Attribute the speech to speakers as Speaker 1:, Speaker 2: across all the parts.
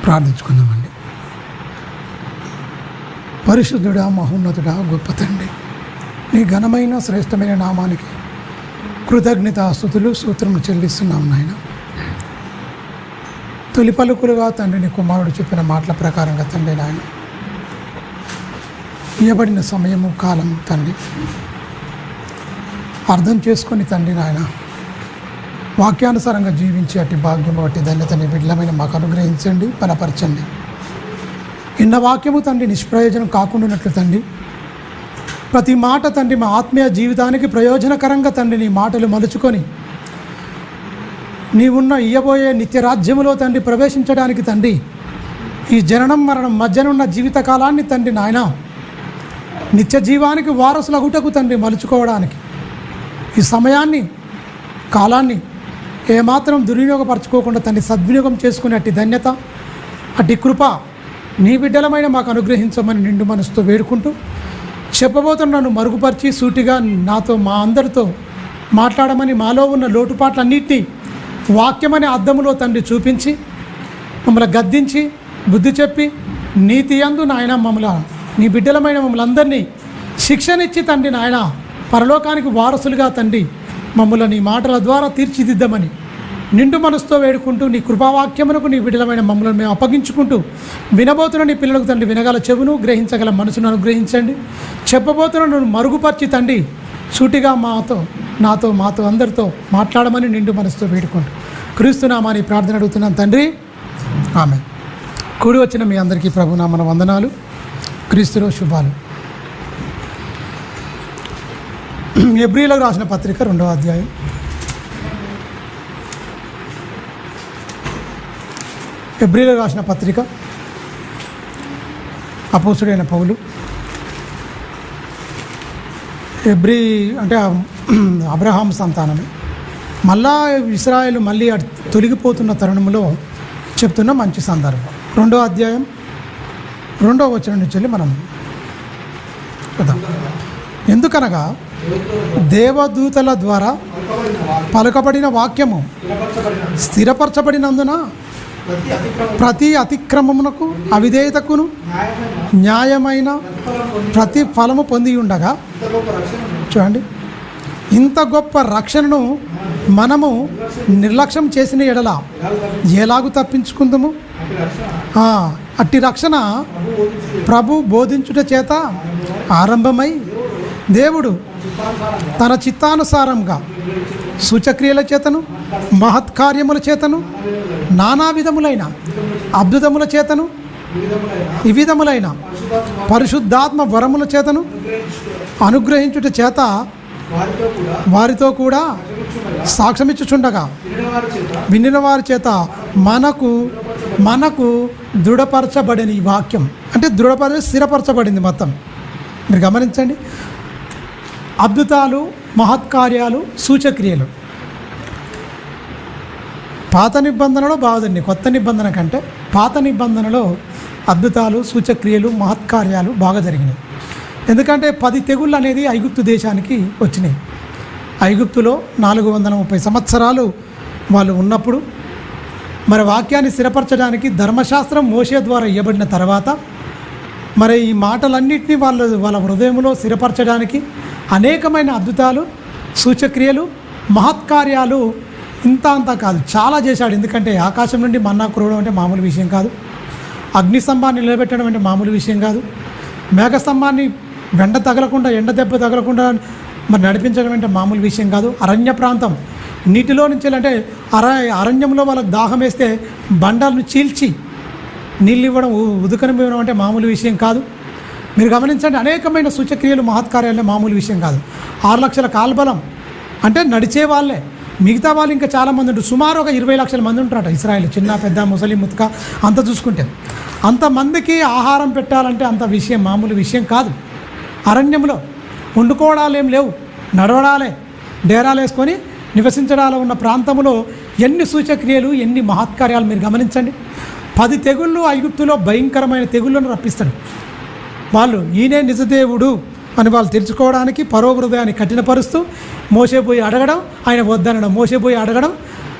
Speaker 1: ప్రార్థించుకుందామండి. పరిశుద్ధుడా, మహోన్నతుడా, గొప్ప తండ్రి, నీ ఘనమైన శ్రేష్టమైన నామానికి కృతజ్ఞతాస్తుతులు స్తోత్రములు చెల్లిస్తున్నాం నాయన. తొలి పలుకులుగా తండ్రి నీ కుమారుడు చెప్పిన మాటల ప్రకారంగా తండ్రి నాయన ఇవ్వబడిన సమయము కాలము తండ్రి అర్థం చేసుకొని తండ్రి నాయన వాక్యానుసారంగా జీవించి అట్టి భాగ్యము అట్టి ధన్యతని బిడ్డలమైన మాకు అనుగ్రహించండి, బలపరచండి. ఇన్న వాక్యము తండ్రి నిష్ప్రయోజనం కాకుండానట్లు తండ్రి ప్రతి మాట తండ్రి మా ఆత్మీయ జీవితానికి ప్రయోజనకరంగా తండ్రి నీ మాటలు మలుచుకొని నీవున్న ఇయ్యబోయే నిత్యరాజ్యములో తండ్రి ప్రవేశించడానికి తండ్రి ఈ జననం మరణం మధ్యనున్న జీవితకాలాన్ని తండ్రి నాయన నిత్య జీవానికి వారసులగుటకు తండ్రి మలుచుకోవడానికి ఈ సమయాన్ని కాలాన్ని ఏమాత్రం దుర్వినియోగపరచుకోకుండా తండ్రి సద్వినియోగం చేసుకునే అట్టి ధన్యత అట్టి కృప నీ బిడ్డలమైన మాకు అనుగ్రహించమని నిండు మనసుతో వేడుకుంటూ చెప్పబోతున్న నన్ను మరుగుపరిచి సూటిగా నాతో మా అందరితో మాట్లాడమని మాలో ఉన్న లోటుపాట్లన్నింటినీ వాక్యమనే అద్దములో తండ్రి చూపించి మమ్మల్ని గద్దించి బుద్ధి చెప్పి నీతి యందు నాయన నీ బిడ్డలమైన మమ్మల్ని అందరినీ శిక్షనిచ్చి తండ్రి నాయన పరలోకానికి వారసులుగా తండ్రి మమ్మల్ని నీ మాటల ద్వారా తీర్చిదిద్దమని నిండు మనసుతో వేడుకుంటూ నీ కృపావాక్యమునకు నీ బిడ్డలమైన మమ్మల్ని మేము అప్పగించుకుంటూ వినబోతున్న నీ పిల్లలకు తండ్రి వినగల చెవును గ్రహించగల మనసును అనుగ్రహించండి. చెప్పబోతున్న నన్ను మరుగుపరిచి తండ్రి సూటిగా మాతో అందరితో మాట్లాడమని నిండు మనసుతో వేడుకుంటూ క్రీస్తునామాని ప్రార్థన అడుగుతున్నాను తండ్రి, ఆమె. కూడి వచ్చిన మీ అందరికీ ప్రభునామన వందనాలు, క్రీస్తులో శుభాలు. ఎబ్రీలకు రాసిన పత్రిక 2వ అధ్యాయం. ఎబ్రీలకు రాసిన పత్రిక అపోస్తుడైన పౌలు ఎబ్రీ అంటే అబ్రహాం సంతానమే. మళ్ళా ఇశ్రాయేలు మళ్ళీ తొలగిపోతున్న తరుణంలో చెప్తున్న మంచి సందర్భం. 2వ అధ్యాయం 2వ వచనం నుంచి మనం కదా. ఎందుకనగా దేవదూతల ద్వారా పలుకబడిన వాక్యము స్థిరపరచబడినందున ప్రతి అతిక్రమమునకు అవిధేయతకును న్యాయమైన ప్రతి ఫలము పొంది ఉండగా, చూడండి, ఇంత గొప్ప రక్షణను మనము నిర్లక్ష్యం చేసిన ఎడల ఎలాగూ తప్పించుకుందాము? అట్టి రక్షణ ప్రభు బోధించుట చేత ఆరంభమై దేవుడు తన చిత్తానుసారంగా సూచక్రియల చేతను మహత్కార్యముల చేతను నానా విధములైన అద్భుతముల చేతను ఈ విధములైన పరిశుద్ధాత్మ వరముల చేతను అనుగ్రహించుట చేత వారితో కూడా సాక్ష్యమిచ్చుచుండగా వినిన వారి చేత మనకు దృఢపరచబడిన ఈ వాక్యం అంటే స్థిరపరచబడింది. మొత్తం మీరు గమనించండి, అద్భుతాలు, మహత్కార్యాలు, సూచక్రియలు పాత నిబంధనలో బాగుందండి. కొత్త నిబంధన కంటే పాత నిబంధనలో అద్భుతాలు, సూచక్రియలు, మహత్కార్యాలు బాగా జరిగినాయి. ఎందుకంటే 10 తెగుళ్ళు అనేది ఐగుప్తు దేశానికి వచ్చినాయి. ఐగుప్తులో 430 సంవత్సరాలు వాళ్ళు ఉన్నప్పుడు మరి వాక్యాన్ని స్థిరపరచడానికి ధర్మశాస్త్రం మోషే ద్వారా ఇవ్వబడిన తర్వాత మరి ఈ మాటలన్నింటినీ వాళ్ళ హృదయంలో స్థిరపరచడానికి అనేకమైన అద్భుతాలు, సూచక్రియలు, మహత్కార్యాలు అంతా కాదు, చాలా చేశాడు. ఎందుకంటే ఆకాశం నుండి మన్నా కురవడం అంటే మామూలు విషయం కాదు. అగ్ని స్తంభాన్ని నిలబెట్టడం అంటే మామూలు విషయం కాదు. మేఘస్తంభాన్ని ఎండ దెబ్బ తగలకుండా మరి నడిపించడం అంటే మామూలు విషయం కాదు. అరణ్య ప్రాంతం నీటిలో నుంచి అంటే అరణ్యంలో వాళ్ళకి దాహం వేస్తే బండలను చీల్చి నీళ్ళు ఇవ్వడం, ఉదుకనివ్వడం అంటే మామూలు విషయం కాదు. మీరు గమనించండి, అనేకమైన సూచక్రియలు, మహత్కార్యాలే మామూలు విషయం కాదు. 6 లక్షల కాల్బలం అంటే నడిచే వాళ్ళే. మిగతా వాళ్ళు ఇంకా చాలామంది ఉంటారు. సుమారు ఒక 20 లక్షల మంది ఉంటారట ఇశ్రాయేలు, చిన్న పెద్ద ముసలి ముతక అంత చూసుకుంటే. అంతమందికి ఆహారం పెట్టాలంటే అంత విషయం మామూలు విషయం కాదు. అరణ్యంలో వండుకోవడాలు ఏం లేవు, నడవడాలే, డేరాలు వేసుకొని నివసించడాలు ఉన్న ప్రాంతంలో ఎన్ని సూచక్రియలు, ఎన్ని మహత్కార్యాలు మీరు గమనించండి. 10 తెగుళ్ళు ఐగుప్తులో భయంకరమైన తెగుళ్ళను రప్పిస్తాడు. వాళ్ళు ఈయనే నిజదేవుడు అని వాళ్ళు తెలుసుకోవడానికి పరో హృదయాన్ని కఠినపరుస్తూ మోసే పోయి అడగడం, ఆయన వద్దనడం, మోసే పోయి అడగడం,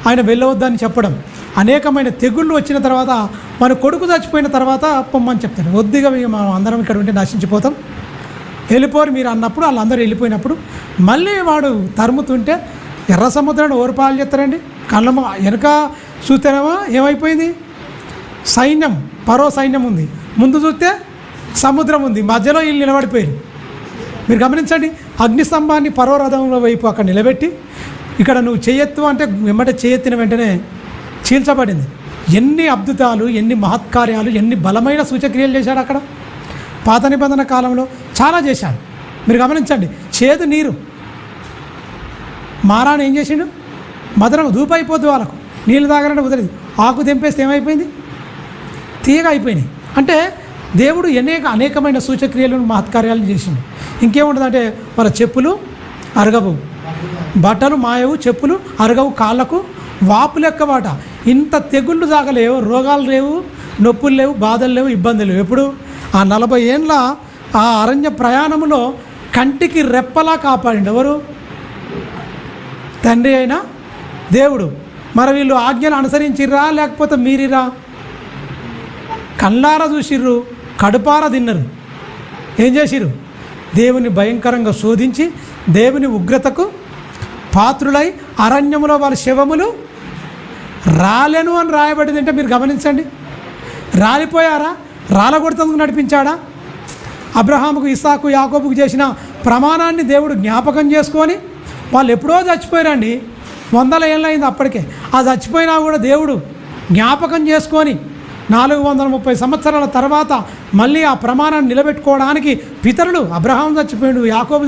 Speaker 1: ఆయన వెళ్ళవద్దని చెప్పడం, అనేకమైన తెగుళ్ళు వచ్చిన తర్వాత మన కొడుకు చచ్చిపోయిన తర్వాత పొమ్మని చెప్తాడు. వద్దుగా మనం అందరం ఇక్కడ ఉంటే నశించిపోతాం, వెళ్ళిపోరు మీరు అన్నప్పుడు వాళ్ళందరూ వెళ్ళిపోయినప్పుడు మళ్ళీ వాడు తరుముతుంటే ఎర్ర సముద్రాన్ని ఓర్పాలు చెప్తారండి. కళ్ళ వెనక చూస్తేనేమో ఏమైపోయింది, సైన్యం, పరో సైన్యం ఉంది, ముందు చూస్తే సముద్రం ఉంది, మధ్యలో వీళ్ళు నిలబడిపోయారు. మీరు గమనించండి, అగ్నిస్తంభాన్ని పరో రథంలో వైపు అక్కడ నిలబెట్టి ఇక్కడ నువ్వు చేయెత్తు అంటే వెంబట చేయెత్తిన వెంటనే చీల్చబడింది. ఎన్ని అద్భుతాలు, ఎన్ని మహత్కార్యాలు, ఎన్ని బలమైన సూచక్రియలు చేశాడు అక్కడ. పాత నిబంధన కాలంలో చాలా చేశాడు. మీరు గమనించండి, చేదు నీరు మారాను ఏం చేసిండు, మధురం ధూపు అయిపోద్దు వాళ్ళకు, నీళ్ళు తాగాలంటే కుదరదు, ఆకు తెంపేస్తే ఏమైపోయింది, తీయగా అయిపోయినాయి. అంటే దేవుడు అనేకమైన సూచక్రియలను మహత్కార్యాలను చేసిండు. ఇంకేముంటుంది అంటే వాళ్ళ చెప్పులు అరగవు, బట్టలు మాయవు, చెప్పులు అరగవు, కాళ్ళకు వాపు లెక్కవాట. ఇంత తెగుళ్ళు సాగలేవు, రోగాలు లేవు, నొప్పులు లేవు, బాధలు లేవు, ఇబ్బందులు లేవు. ఎప్పుడు ఆ 40 ఏండ్ల ఆ అరణ్య ప్రయాణంలో కంటికి రెప్పలా కాపాడిండు ఎవరు, తండ్రి అయినా దేవుడు. మరి వీళ్ళు ఆజ్ఞలు అనుసరించిర్రా లేకపోతే మీరిరా, కళ్ళారా చూసిర్రు, కడుపారా తిన్నరు, ఏం చేసిర్రు, దేవుని భయంకరంగా శోధించి దేవుని ఉగ్రతకు పాత్రులై అరణ్యములో వాళ్ళ శవములు రాలేను అని రాయబడింది. అంటే మీరు గమనించండి, రాలిపోయారా, రాలగొడుతందుకు నడిపించాడా. అబ్రహాముకు, ఇస్సాకు, యాకోబుకు చేసిన ప్రమాణాన్ని దేవుడు జ్ఞాపకం చేసుకొని వాళ్ళు ఎప్పుడో చచ్చిపోయారండి, 100 ఏళ్ళు అయింది అప్పటికే. ఆ చచ్చిపోయినా కూడా దేవుడు జ్ఞాపకం చేసుకొని 430 సంవత్సరాల తర్వాత మళ్ళీ ఆ ప్రమాణాన్ని నిలబెట్టుకోవడానికి పితరులు, అబ్రహాం చచ్చిపోయాడు, యాకోబు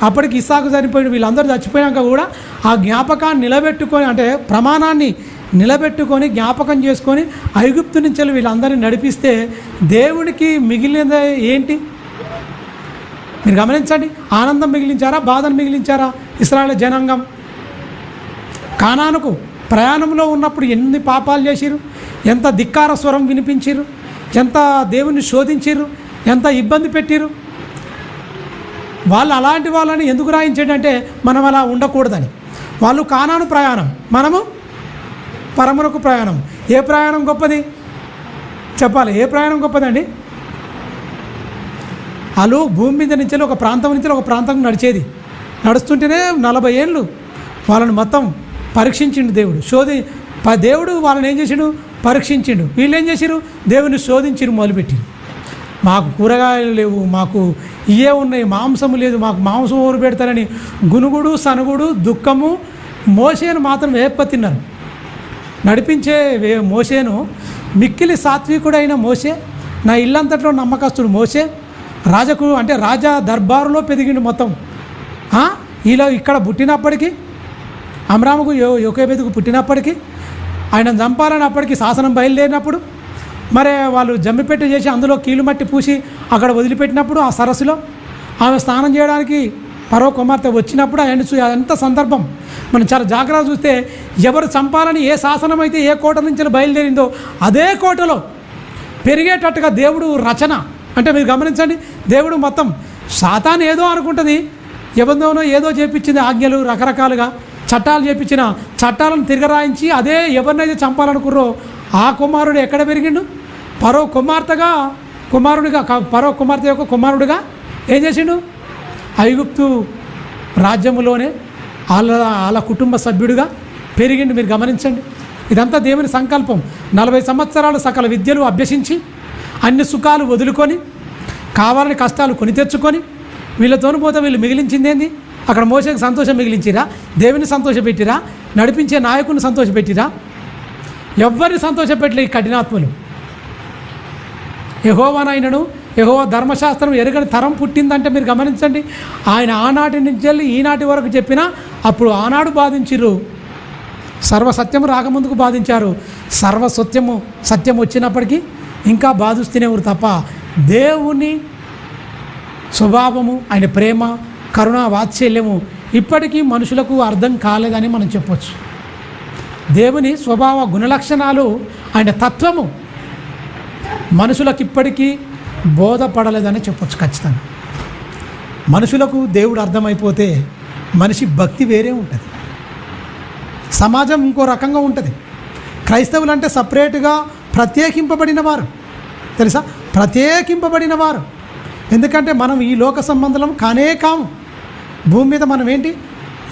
Speaker 1: అప్పటికి ఇస్సాకు చనిపోయాడు, వీళ్ళందరూ చచ్చిపోయాక కూడా ఆ జ్ఞాపకాన్ని నిలబెట్టుకొని, అంటే ప్రమాణాన్ని నిలబెట్టుకొని జ్ఞాపకం చేసుకొని ఐగుప్తు నుంచి వీళ్ళందరినీ నడిపిస్తే దేవునికి మిగిలినది ఏంటి మీరు గమనించండి. ఆనందం మిగిలించారా, బాధను మిగిలించారా ఇశ్రాయేలు జనాంగం? కానానుకు ప్రయాణంలో ఉన్నప్పుడు ఎన్ని పాపాలు చేసిరు, ఎంత ధిక్కార స్వరం వినిపించిరు, ఎంత దేవుని శోధించిరు, ఎంత ఇబ్బంది పెట్టిరు. వాళ్ళు అలాంటి వాళ్ళని ఎందుకు రాయించాడంటే మనం అలా ఉండకూడదని. వాళ్ళు కానాను ప్రయాణం, మనము పరమునకు ప్రయాణం. ఏ ప్రయాణం గొప్పది చెప్పాలి, ఏ ప్రయాణం గొప్పదండి? వాళ్ళు భూమి మీద నుంచి ఒక ప్రాంతం నుంచి ఒక ప్రాంతం నడిచేది, నడుస్తుంటేనే 40 ఏళ్ళు వాళ్ళని మొత్తం పరీక్షించిండు దేవుడు. దేవుడు వాళ్ళని ఏం చేసిండు, పరీక్షించిండు. వీళ్ళు ఏం చేసిరు, దేవుని శోధించిరు, మొదలుపెట్టిరు. మాకు కూరగాయలు లేవు, మాకు ఇవే ఉన్నాయి, మాంసము లేదు, మాకు మాంసం ఊరు పెడతారని గునుగుడు, సనుగుడు, దుఃఖము. మోషేను మాత్రం తిన్నారు. నడిపించే మోషేను మిక్కిలి సాత్వికుడైన మోషే, నా ఇల్లంతట్లో నమ్మకస్తుడు మోషే, రాజకు అంటే రాజా దర్బారులో పెరిగిండు మొత్తం. ఇలా ఇక్కడ పుట్టినప్పటికీ, అమ్రాముకు యోకేబెతుకు పుట్టినప్పటికీ, ఆయన చంపాలని అప్పటికి శాసనం బయలుదేరినప్పుడు, మరి వాళ్ళు జమ్మిపెట్టి చేసి అందులో కీలు మట్టి పూసి అక్కడ వదిలిపెట్టినప్పుడు ఆ సరస్సులో ఆమె స్నానం చేయడానికి పరో కుమార్తె వచ్చినప్పుడు ఎంత సందర్భం మనం చాలా జాగ్రత్తగా చూస్తే, ఎవరు చంపాలని ఏ శాసనం అయితే ఏ కోట నుంచి బయలుదేరిందో అదే కోటలో పెరిగేటట్టుగా దేవుడు రచన. అంటే మీరు గమనించండి, దేవుడు మొత్తం సాతాను ఏదో అనుకుంటుంది, ఎవరిదోనో ఏదో చేపించింది, ఆజ్ఞలు రకరకాలుగా చట్టాలు చేపించిన చట్టాలను తిరగరాయించి అదే ఎవరినైతే చంపాలనుకుర్రో ఆ కుమారుడు ఎక్కడ పెరిగిండు, పరో కుమారుడిగా పరో కుమార్తె యొక్క కుమారుడిగా ఏం చేసిండు, ఐగుప్తు రాజ్యములోనే వాళ్ళ కుటుంబ సభ్యుడిగా పెరిగిండు. మీరు గమనించండి, ఇదంతా దేవుని సంకల్పం. 40 సంవత్సరాలు సకల విద్యలు అభ్యసించి అన్ని సుఖాలు వదులుకొని కావాలని కష్టాలు కొని తెచ్చుకొని వీళ్ళతోని పోతే వీళ్ళు మిగిలించింది ఏంది? అక్కడ మోషేకి సంతోషం మిగిలించిరా, దేవుని సంతోషపెట్టిరా, నడిపించే నాయకుని సంతోషపెట్టిరా? ఎవరిని సంతోషపెట్టలే ఈ కఠినాత్మలు. యెహోవానైనను యెహోవా ధర్మశాస్త్రం ఎరగని తరం పుట్టిందంటే మీరు గమనించండి, ఆయన ఆనాటి నుంచి వెళ్ళి ఈనాటి వరకు చెప్పినా అప్పుడు ఆనాడు బాధించిర్రు, సర్వసత్యము రాకముందుకు బాధించారు, సత్యం వచ్చినప్పటికీ ఇంకా బాధిస్తూనేవారు తప్ప దేవుని స్వభావము, ఆయన ప్రేమ, కరుణ, వాత్సల్యము ఇప్పటికీ మనుషులకు అర్థం కాలేదని మనం చెప్పవచ్చు. దేవుని స్వభావ గుణలక్షణాలు, ఆయన తత్వము మనుషులకు ఇప్పటికీ బోధపడలేదని చెప్పొచ్చు ఖచ్చితంగా. మనుషులకు దేవుడు అర్థమైపోతే మనిషి భక్తి వేరే ఉంటుంది, సమాజం ఇంకో రకంగా ఉంటుంది. క్రైస్తవులు అంటే సపరేట్గా ప్రత్యేకింపబడిన వారు, తెలుసా, ప్రత్యేకింపబడిన వారు. ఎందుకంటే మనం ఈ లోక సంబంధం కానే కాము. భూమి మీద మనం ఏంటి,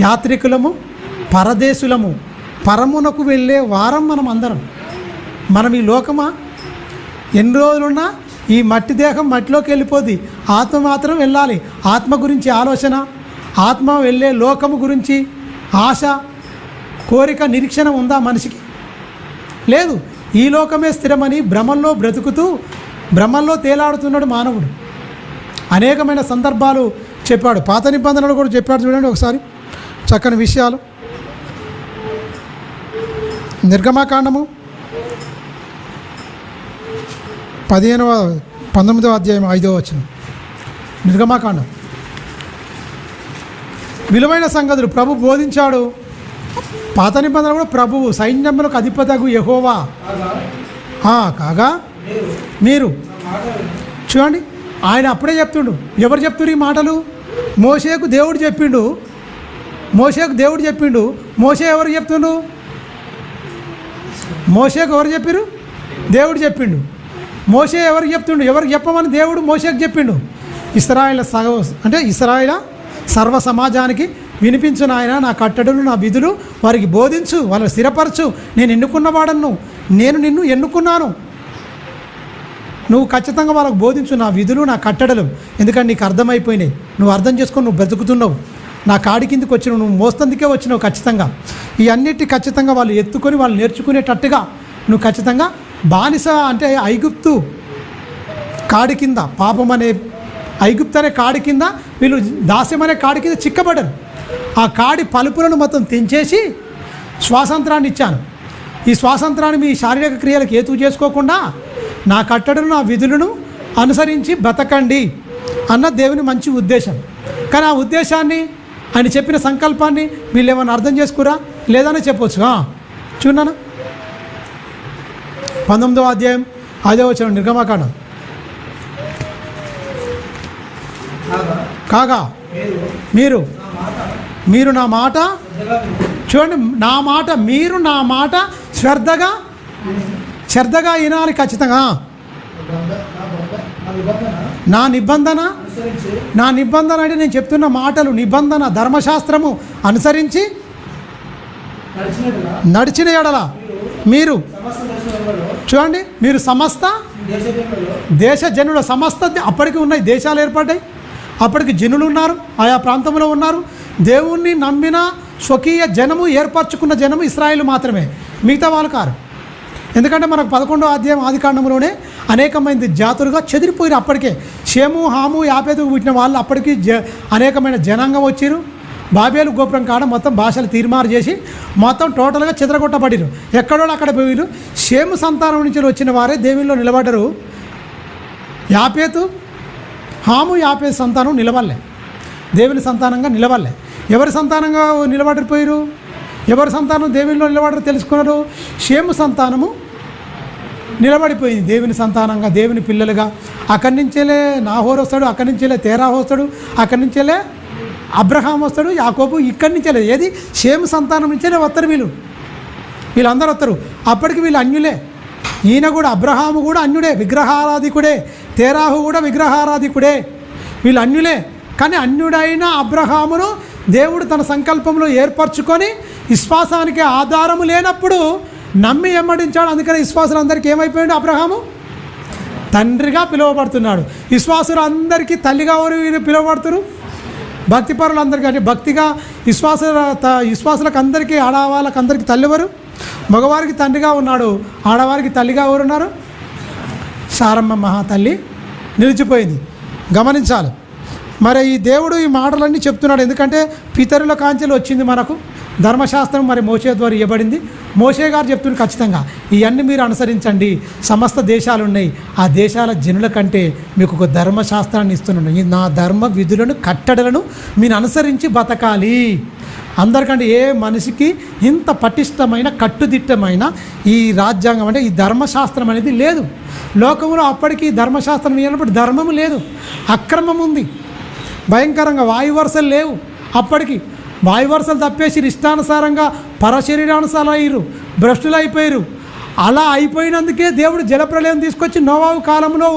Speaker 1: యాత్రికులము, పరదేశులము, పరమునకు వెళ్ళే వారం మనం అందరం. మనం ఈ లోకమా, ఎన్ని రోజులున్నా ఈ మట్టి దేహం మట్టిలోకి వెళ్ళిపోద్ది, ఆత్మ మాత్రం వెళ్ళాలి. ఆత్మ గురించి ఆలోచన, ఆత్మ వెళ్ళే లోకము గురించి ఆశ, కోరిక, నిరీక్షణ ఉందా మనిషికి? లేదు. ఈ లోకమే స్థిరమని భ్రమల్లో బ్రతుకుతూ భ్రమల్లో తేలాడుతున్నాడు మానవుడు. అనేకమైన సందర్భాలు చెప్పాడు. పాత నిబంధనలు కూడా చెప్పాడు. చూడండి ఒకసారి చక్కని విషయాలు. నిర్గమాకాండము 19వ అధ్యాయం 5వ వచనం. నిర్గమాకాండం. విలువైన సంగతులు ప్రభు బోధించాడు. పాత నిబంధన కూడా ప్రభువు సైన్యములకు అధిపతగు యెహోవా కాగా మీరు చూడండి. ఆయన అప్పుడే చెప్తుండు. ఎవరు చెప్తున్నారు ఈ మాటలు? మోషేకు దేవుడు చెప్పిండు. మోషే ఎవరు చెప్తుండు? మోషేకు ఎవరు చెప్పారు? దేవుడు చెప్పిండు. మోషే ఎవరికి చెప్తుండు? ఎవరికి చెప్పమని దేవుడు మోషేకు చెప్పిండు? ఇశ్రాయేలు సర్వ సమాజానికి వినిపించు నాయన, నా కట్టడలు నా విధులు వారికి బోధించు, వాళ్ళని స్థిరపరచు. నేను ఎన్నుకున్నవాడను, నేను నిన్ను ఎన్నుకున్నాను, నువ్వు ఖచ్చితంగా వాళ్ళకు బోధించు నా విధులు నా కట్టడలు. ఎందుకంటే నీకు అర్థమైపోయినాయి, నువ్వు అర్థం చేసుకొని నువ్వు బ్రతుకుతున్నావు, నా కాడి కిందకి వచ్చినావు, నువ్వు మోస్తందుకే వచ్చినావు. ఖచ్చితంగా ఈ అన్నిటి ఖచ్చితంగా వాళ్ళు ఎత్తుకొని వాళ్ళు నేర్చుకునేటట్టుగా నువ్వు ఖచ్చితంగా బానిస అంటే ఐగుప్తు కాడి కింద, పాపం అనే ఐగుప్తు అనే కాడి కింద, వీళ్ళు దాస్యం అనే కాడి కింద చిక్కబడ్డారు. ఆ కాడి పలుపులను మొత్తం తెంచేసి స్వాతంత్రాన్ని ఇచ్చాను. ఈ స్వాతంత్రాన్ని మీ శారీరక క్రియలకు హేతువు చేసుకోకుండా నా కట్టడను నా విధులను అనుసరించి బ్రతకండి అన్న దేవుని మంచి ఉద్దేశం. కానీ ఆ ఉద్దేశాన్ని, ఆయన చెప్పిన సంకల్పాన్ని వీళ్ళు ఏమైనా అర్థం చేసుకురా లేదని చెప్పవచ్చు. చూడన్నా 19వ అధ్యాయం 5వ వచనం నిర్గమాకాండం. కాగా మీరు నా మాట చూడండి, నా మాట మీరు నా మాట శ్రద్ధగా వినాలి ఖచ్చితంగా. నా నిబంధన అంటే నేను చెప్తున్న మాటలు, నిబంధన ధర్మశాస్త్రము అనుసరించి నడిచిన ఎడల మీరు చూడండి, మీరు సమస్త దేశ జనుల సమస్త అప్పటికి ఉన్నాయి, దేశాలు ఏర్పడ్డాయి, అప్పటికి జనులు ఉన్నారు, ఆయా ప్రాంతంలో ఉన్నారు. దేవుణ్ణి నమ్మిన స్వకీయ జనము, ఏర్పరచుకున్న జనము ఇశ్రాయేలు మాత్రమే, మిగతా వాళ్ళు కారు. ఎందుకంటే మనకు 11వ అధ్యాయం ఆదికాండంలోనే అనేకమైన జాతులుగా చెదిరిపోయారు. అప్పటికే షేము, హాము, యాపేతుకు పుట్టిన వాళ్ళు అప్పటికి అనేకమైన జనాంగం వచ్చారు. బాబేలు గోపురం కాడ మొత్తం భాషలు తీర్మారు చేసి మొత్తం టోటల్గా చెదరగొట్టబడిరు. ఎక్కడో అక్కడ పోయిరు. షేము సంతానం నుంచి వచ్చిన వారే దేవునిలో నిలబడ్డరు. హాము యాపేతు సంతానం నిలబడలే, దేవుని సంతానంగా నిలబడలే. ఎవరి సంతానంగా నిలబడిపోయారు? ఎవరి సంతానం దేవునిలో నిలబడరు తెలుసుకున్నారు? షేము సంతానము నిలబడిపోయింది దేవుని సంతానంగా, దేవుని పిల్లలుగా. అక్కడి నుంచేలే నాహోరు వస్తాడు, అక్కడి నుంచేలే తేరాహు వస్తాడు, అక్కడి నుంచేలే అబ్రహాం వస్తాడు, యాకోబు ఇక్కడి నుంచేలే. ఏది షేము సంతానం నుంచేలే వస్తారు వీళ్ళందరూ వస్తారు. అప్పటికి వీళ్ళు అన్యులే. ఈయన కూడా అబ్రహాము కూడా అన్యుడే, విగ్రహారాధికుడే. తేరాహు కూడా విగ్రహారాధికుడే. వీళ్ళు అన్యులే. కానీ అన్యుడైన అబ్రహామును దేవుడు తన సంకల్పంలో ఏర్పరచుకొని విశ్వాసానికి ఆధారము లేనప్పుడు నమ్మి వెంబడించాడు. అందుకని విశ్వాసులందరికీ ఏమైపోయాడు? అబ్రహాము తండ్రిగా పిలువబడుతున్నాడు. విశ్వాసులు అందరికీ తల్లిగా ఎవరు పిలువబడుతున్నారు? భక్తిపరులందరికీ. అంటే భక్తిగా విశ్వాసులకు అందరికీ, ఆడవాళ్ళకి అందరికీ తల్లి ఎవరు? మగవారికి తండ్రిగా ఉన్నాడు, ఆడవారికి తల్లిగా ఎవరున్నారు? సారమ్మ మహాతల్లి నిలిచిపోయింది. గమనించాలి. మరి ఈ దేవుడు ఈ మాటలన్నీ చెప్తున్నాడు. ఎందుకంటే పితరుల కాంచెలు వచ్చింది మనకు ధర్మశాస్త్రం, మరి మోషే ద్వారా ఇవ్వబడింది. మోషే గారు చెప్తున్నారు ఖచ్చితంగా ఇవన్నీ మీరు అనుసరించండి. సమస్త దేశాలు ఉన్నాయి, ఆ దేశాల జనుల కంటే మీకు ఒక ధర్మశాస్త్రాన్ని ఇస్తున్నాను. నా ధర్మ విధులను కట్టడలను మీరు అనుసరించి బతకాలి. అందరికంటే ఏ మనిషికి ఇంత పటిష్టమైన కట్టుదిట్టమైన ఈ రాజ్యాంగం అంటే ఈ ధర్మశాస్త్రం అనేది లేదు లోకంలో. అప్పటికి ధర్మశాస్త్రం లేనప్పుడు ధర్మము లేదు, అక్రమం ఉంది భయంకరంగా. వాయువరుసలు లేవు. అప్పటికి వాయువరుసలు తప్పేసి ఇష్టానుసారంగా పరశరీరానుసారం అయ్యారు, భ్రష్టులు అయిపోయారు. అలా అయిపోయినందుకే దేవుడు జలప్రలయం తీసుకొచ్చి నోవాహు కాలంలో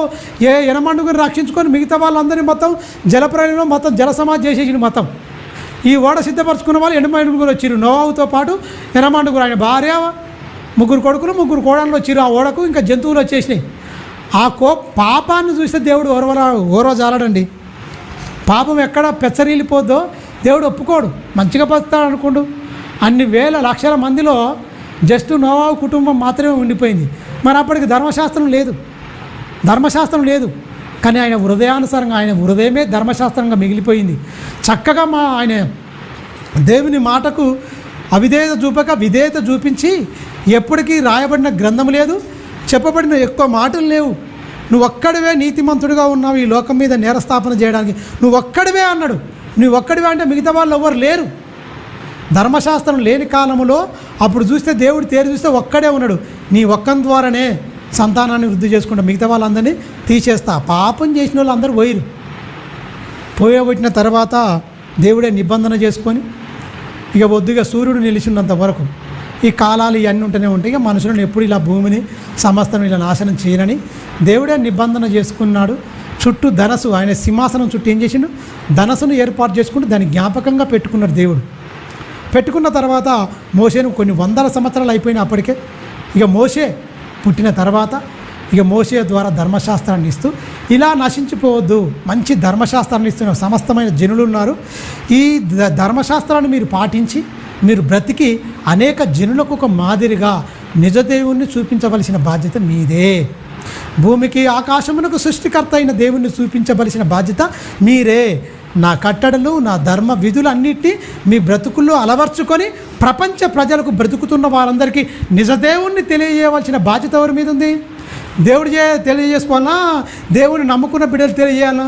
Speaker 1: ఎనమండుగుని రక్షించుకొని మిగతా వాళ్ళందరినీ మొత్తం జలప్రలయంలో మొత్తం జలసమాధి చేసేసిండు మొత్తం. ఈ ఓడ సిద్ధపరచుకున్న వాళ్ళు ఎనమండుగురు వచ్చారు నోవాహుతో పాటు ఎనమండుగురు, ఆయన భార్య, 3 కొడుకులు 3 కోడళ్ళు వచ్చారు ఆ ఓడకు. ఇంకా జంతువులు వచ్చేసినాయి. ఆ పాపాన్ని చూస్తే దేవుడు ఓర్వజాలడండి. పాపం ఎక్కడ పెచ్చరిల్లిపోద్దో దేవుడు ఒప్పుకోడు. మంచిగా బతుకుతాడు అనుకోండు. అన్ని వేల లక్షల మందిలో జస్ట్ నోవాహు కుటుంబం మాత్రమే ఉండిపోయింది. మరి అప్పటికి ధర్మశాస్త్రం లేదు. కానీ ఆయన హృదయానుసారంగా, ఆయన హృదయమే ధర్మశాస్త్రంగా మిగిలిపోయింది. చక్కగా ఆయన దేవుని మాటకు అవిధేయత చూపక విధేయత చూపించి ఎప్పటికీ రాయబడిన గ్రంథం లేదు, చెప్పబడిన ఎక్కువ మాటలు లేవు. నువ్వు ఒక్కడివే నీతిమంతుడిగా ఉన్నావు ఈ లోకం మీద నేరస్థాపన చేయడానికి, నువ్వు ఒక్కడివే అన్నాడు. నువ్వు ఒక్కడివే అంటే మిగతా వాళ్ళు ఎవరు లేరు. ధర్మశాస్త్రం లేని కాలంలో అప్పుడు చూస్తే దేవుడు తేరు చూస్తే ఒక్కడే ఉన్నాడు. నీ ఒక్కని ద్వారానే సంతానాన్ని వృద్ధి చేసుకుంటా, మిగతా వాళ్ళందరినీ తీసేస్తా. పాపం చేసిన వాళ్ళు అందరూ పోయబట్టిన తర్వాత దేవుడే నిబంధన చేసుకొని ఇక ఒద్దుగా సూర్యుడు నిలిచినంత వరకు ఈ కాలాలు ఇవన్నీ ఉంటూనే ఉంటాయి. ఇక మనుషులను ఎప్పుడు ఇలా భూమిని సమస్తం ఇలా నాశనం చేయనని దేవుడే నిబంధన చేసుకున్నాడు. చుట్టూ ధనసు, ఆయన సింహాసనం చుట్టూ ఏం చేసిండు, ధనసును ఏర్పాటు చేసుకుంటూ దాన్ని జ్ఞాపకంగా పెట్టుకున్నాడు దేవుడు. పెట్టుకున్న తర్వాత మోషేను కొన్ని 100 సంవత్సరాలు అయిపోయినా అప్పటికే ఇక మోషే పుట్టిన తర్వాత ఇక మోషే ద్వారా ధర్మశాస్త్రాన్ని ఇస్తూ ఇలా నశించిపోవద్దు, మంచి ధర్మశాస్త్రాన్ని ఇస్తున్న సమస్తమైన జనులు ఉన్నారు. ఈ ధర్మశాస్త్రాన్ని మీరు పాటించి మీరు బ్రతికి అనేక జనులకు ఒక మాదిరిగా నిజదేవుణ్ణి చూపించవలసిన బాధ్యత మీదే. భూమికి ఆకాశమునకు సృష్టికర్త అయిన దేవుణ్ణి చూపించవలసిన బాధ్యత మీరే. నా కట్టడలు, నా ధర్మ విధులు అన్నిటినీ మీ బ్రతుకుల్లో అలవర్చుకొని ప్రపంచ ప్రజలకు బ్రతుకుతున్న వారందరికీ నిజదేవుణ్ణి తెలియజేయవలసిన బాధ్యత ఎవరి మీద ఉంది? దేవుడు తెలియజేసుకోవాలా? దేవుని నమ్ముకున్న బిడ్డలు తెలియజేయాలా?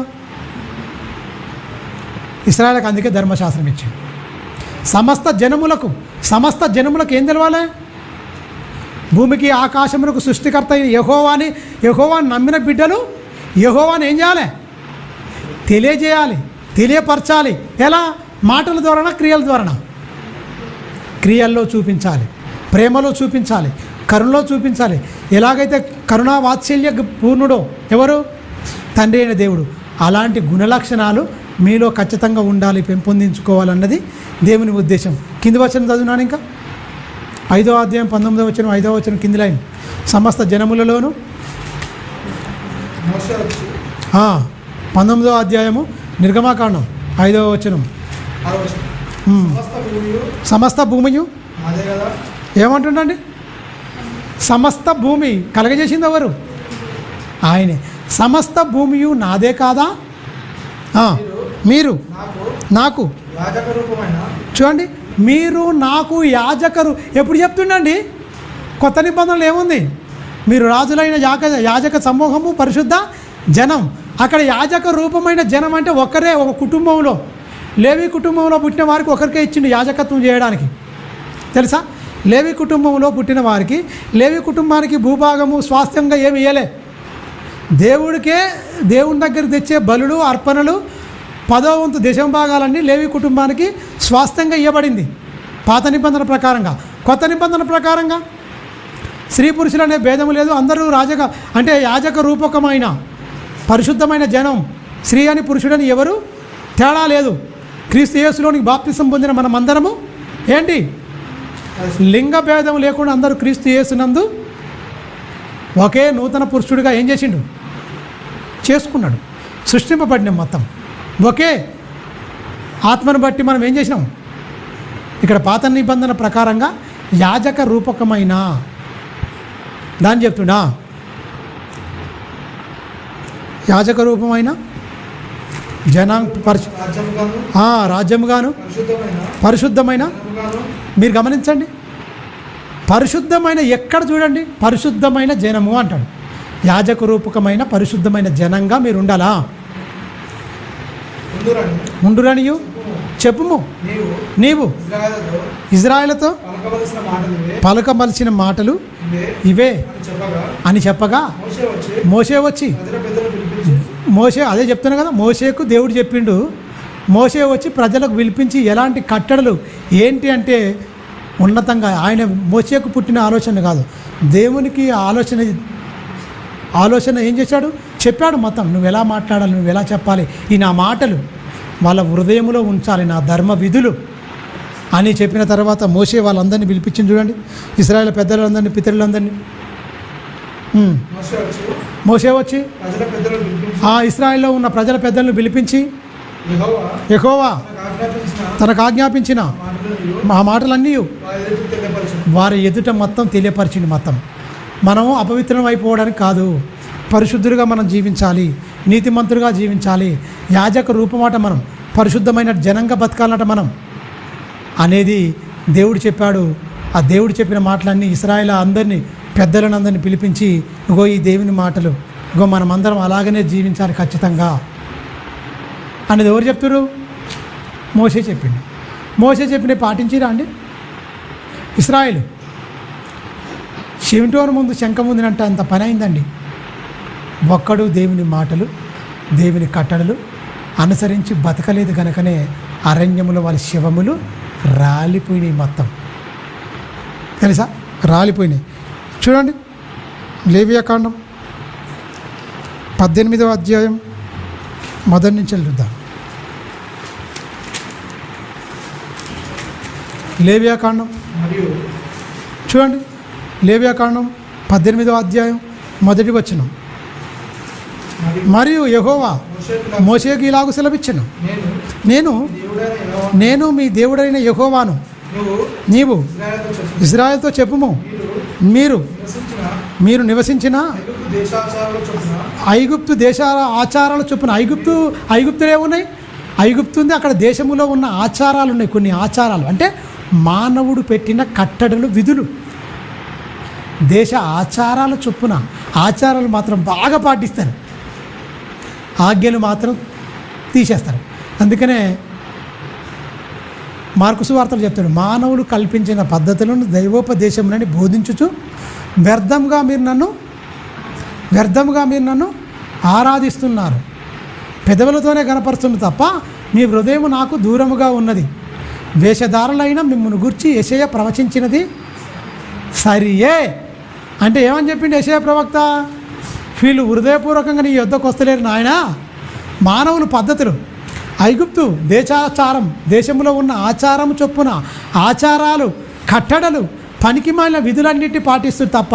Speaker 1: ఇశ్రాయేలుకు అందుకే ధర్మశాస్త్రం ఇచ్చాడు. సమస్త జనములకు ఏం తెలవాలి? భూమికి ఆకాశమునకు సృష్టికర్త అయిన యెహోవాని నమ్మిన బిడ్డలు యెహోవాని ఏం చేయాలి? తెలియజేయాలి, తెలియపరచాలి. ఎలా? మాటల ద్వారానా, క్రియల ద్వారానా? క్రియల్లో చూపించాలి, ప్రేమలో చూపించాలి, కరుణలో చూపించాలి. ఎలాగైతే కరుణా వాత్సల్య పూర్ణుడో ఎవరు? తండ్రి అయిన దేవుడు. అలాంటి గుణలక్షణాలు మీలో ఖచ్చితంగా ఉండాలి, పెంపొందించుకోవాలన్నది దేవుని ఉద్దేశం. కింది వచనం చదువునాను. ఇంకా 5వ అధ్యాయం 19వ వచనం, 5వ వచనం కింది లైన్. సమస్త జనములలోను 19వ అధ్యాయము నిర్గమాకాండం 5వ వచనం. సమస్త భూమియు ఏమంటుండండి? సమస్త భూమి కలగజేసింది ఎవరు? ఆయనే. సమస్త భూమియు నాదే కాదా? మీరు నాకు చూడండి, మీరు నాకు యాజకరు ఎప్పుడు చెప్తుండండి? కొత్త నిబంధనలు ఏముంది? మీరు రాజులైన యాజక సమూహము, పరిశుద్ధ జనం. అక్కడ యాజక రూపమైన జనం అంటే ఒకరే, ఒక కుటుంబంలో, లేవి కుటుంబంలో పుట్టిన వారికి ఒకరికే ఇచ్చిండు యాజకత్వం చేయడానికి. తెలుసా? లేవి కుటుంబంలో పుట్టిన వారికి, లేవి కుటుంబానికి భూభాగము స్వాస్థ్యంగా ఏమి ఇయ్యలే. దేవుని దగ్గర తెచ్చే బలులు, అర్పణలు, 10వ వంతు దశమ భాగాలన్నీ లేవి కుటుంబానికి స్వాస్థ్యంగా ఇవ్వబడింది పాత నిబంధన ప్రకారంగా. కొత్త నిబంధన ప్రకారంగా స్త్రీ పురుషులు అనే భేదము లేదు. అందరూ యాజక రూపకమైన పరిశుద్ధమైన జనం. స్త్రీ అని పురుషుడని ఎవరు తేడా లేదు. క్రీస్తు యేసులోనికి బాప్తిసం పొందిన మనమందరము ఏంటి? లింగ భేదం లేకుండా అందరూ క్రీస్తు యేసునందు ఒకే నూతన పురుషుడిగా ఏం చేసిండు? చేసుకున్నాడు. సృష్టింపబడిన మొత్తం ఒకే ఆత్మను బట్టి మనం ఏం చేసినాం? ఇక్కడ పాత నిబంధన ప్రకారంగా యాజక రూపకమైన దాన్ని చెప్తున్నా. యాజక రూపమైన రాజ్యముగాను పరిశుద్ధమైన, మీరు గమనించండి, పరిశుద్ధమైన ఎక్కడ చూడండి, పరిశుద్ధమైన జనము అంటాడు. యాజక రూపకమైన పరిశుద్ధమైన జనంగా మీరు ఉండాలా? ఉండురనియు చెప్పుము, నీవు ఇజ్రాయేలుతో పలకవలసిన మాటలు ఇవే అని చెప్పగా మోషే అదే చెప్తున్నా కదా, మోషేకు దేవుడు చెప్పిండు. మోషే వచ్చి ప్రజలకు పిలిపించి ఎలాంటి కట్టడలు ఏంటి అంటే ఉన్నతంగా ఆయన మోషేకు పుట్టిన ఆలోచన కాదు, దేవునికి ఆలోచన ఏం చేశాడు, చెప్పాడు మొత్తం. నువ్వు ఎలా మాట్లాడాలి, నువ్వు ఎలా చెప్పాలి, ఈ నా మాటలు వాళ్ళ హృదయంలో ఉంచాలి, నా ధర్మ విధులు అని చెప్పిన తర్వాత మోషే వాళ్ళందరినీ పిలిపించింది. చూడండి, ఇశ్రాయేల్ పెద్దలందరినీ, పితరులందరినీ. మోషే వచ్చి ఆ ఇశ్రాయేల్లో ఉన్న ప్రజల పెద్దలను పిలిపించి యెహోవా తనకు ఆజ్ఞాపించిన ఆ మాటలన్నీ వారి ఎదుట మొత్తం తెలియపరిచింది. మొత్తం మనము అపవిత్రం అయిపోవడానికి కాదు, పరిశుద్ధులుగా మనం జీవించాలి, నీతిమంతులుగా జీవించాలి, యాజక రూపమాట మనం పరిశుద్ధమైన జనంగా బతకాలన్నట మనం అనేది దేవుడు చెప్పాడు. ఆ దేవుడు చెప్పిన మాటలన్నీ ఇశ్రాయేల్ అందరినీ, పెద్దలను అందరినీ పిలిపించి, ఇగో ఈ దేవుని మాటలు, ఇగో మనమందరం అలాగనే జీవించాలి ఖచ్చితంగా అనేది ఎవరు చెప్తారు? మోషే చెప్పిండు. మోషే చెప్పిన పాటించిరా అండి ఇశ్రాయేలు? చెవిటోని ముందు శంఖ ముందునంటే అంత పని అయిందండి. ఒక్కడు దేవుని మాటలు, దేవుని కట్టడలు అనుసరించి బతకలేదు కనుకనే అరణ్యములో వాళ్ళ శవములు రాలిపోయినాయి. మొత్తం తెలుసా, రాలిపోయినాయి. చూడండి, లేవియాకాండం 18వ అధ్యాయం మొదటి నుంచి చూద్దాం. లేవియాకాండం చూడండి, లేవియాకాండం 18వ అధ్యాయం మొదటి వచనం. మరియు యెహోవా మోషేకు ఇలాగు సెలవిచ్చెను, నేను మీ దేవుడైన యెహోవాను, నీవు ఇశ్రాయేలుతో చెప్పుము, మీరు నివసించిన ఐగుప్తు దేశాల ఆచారాల చొప్పున. ఐగుప్తులు ఏమున్నాయి? ఐగుప్తు ఉంది, అక్కడ దేశంలో ఉన్న ఆచారాలు ఉన్నాయి. కొన్ని ఆచారాలు అంటే మానవుడు పెట్టిన కట్టడలు, విధులు, దేశ ఆచారాల చొప్పున. ఆచారాలు మాత్రం బాగా పాటిస్తారు, ఆజ్ఞలు మాత్రం తీసేస్తారు. అందుకనే మార్కు సువార్తలు చెప్తాడు, మానవులు కల్పించిన పద్ధతులను దైవోపదేశములని బోధించుచు వ్యర్థంగా మీరు నన్ను ఆరాధిస్తున్నారు. పెదవులతోనే కనపరుస్తుంది తప్ప మీ హృదయం నాకు దూరముగా ఉన్నది. వేషధారులైన మిమ్మల్ని గురించి యెషయా ప్రవచించినది సరియే. అంటే ఏమని చెప్పిండు యెషయా ప్రవక్త? వీళ్ళు హృదయపూర్వకంగా నీ యొద్దకు వస్తలేరు నాయన. మానవులు పద్ధతులు, ఐగుప్తు దేశాచారం, దేశంలో ఉన్న ఆచారం చొప్పున ఆచారాలు, కట్టడలు, పనికి మాలిన విధులన్నింటినీ పాటిస్తూ తప్ప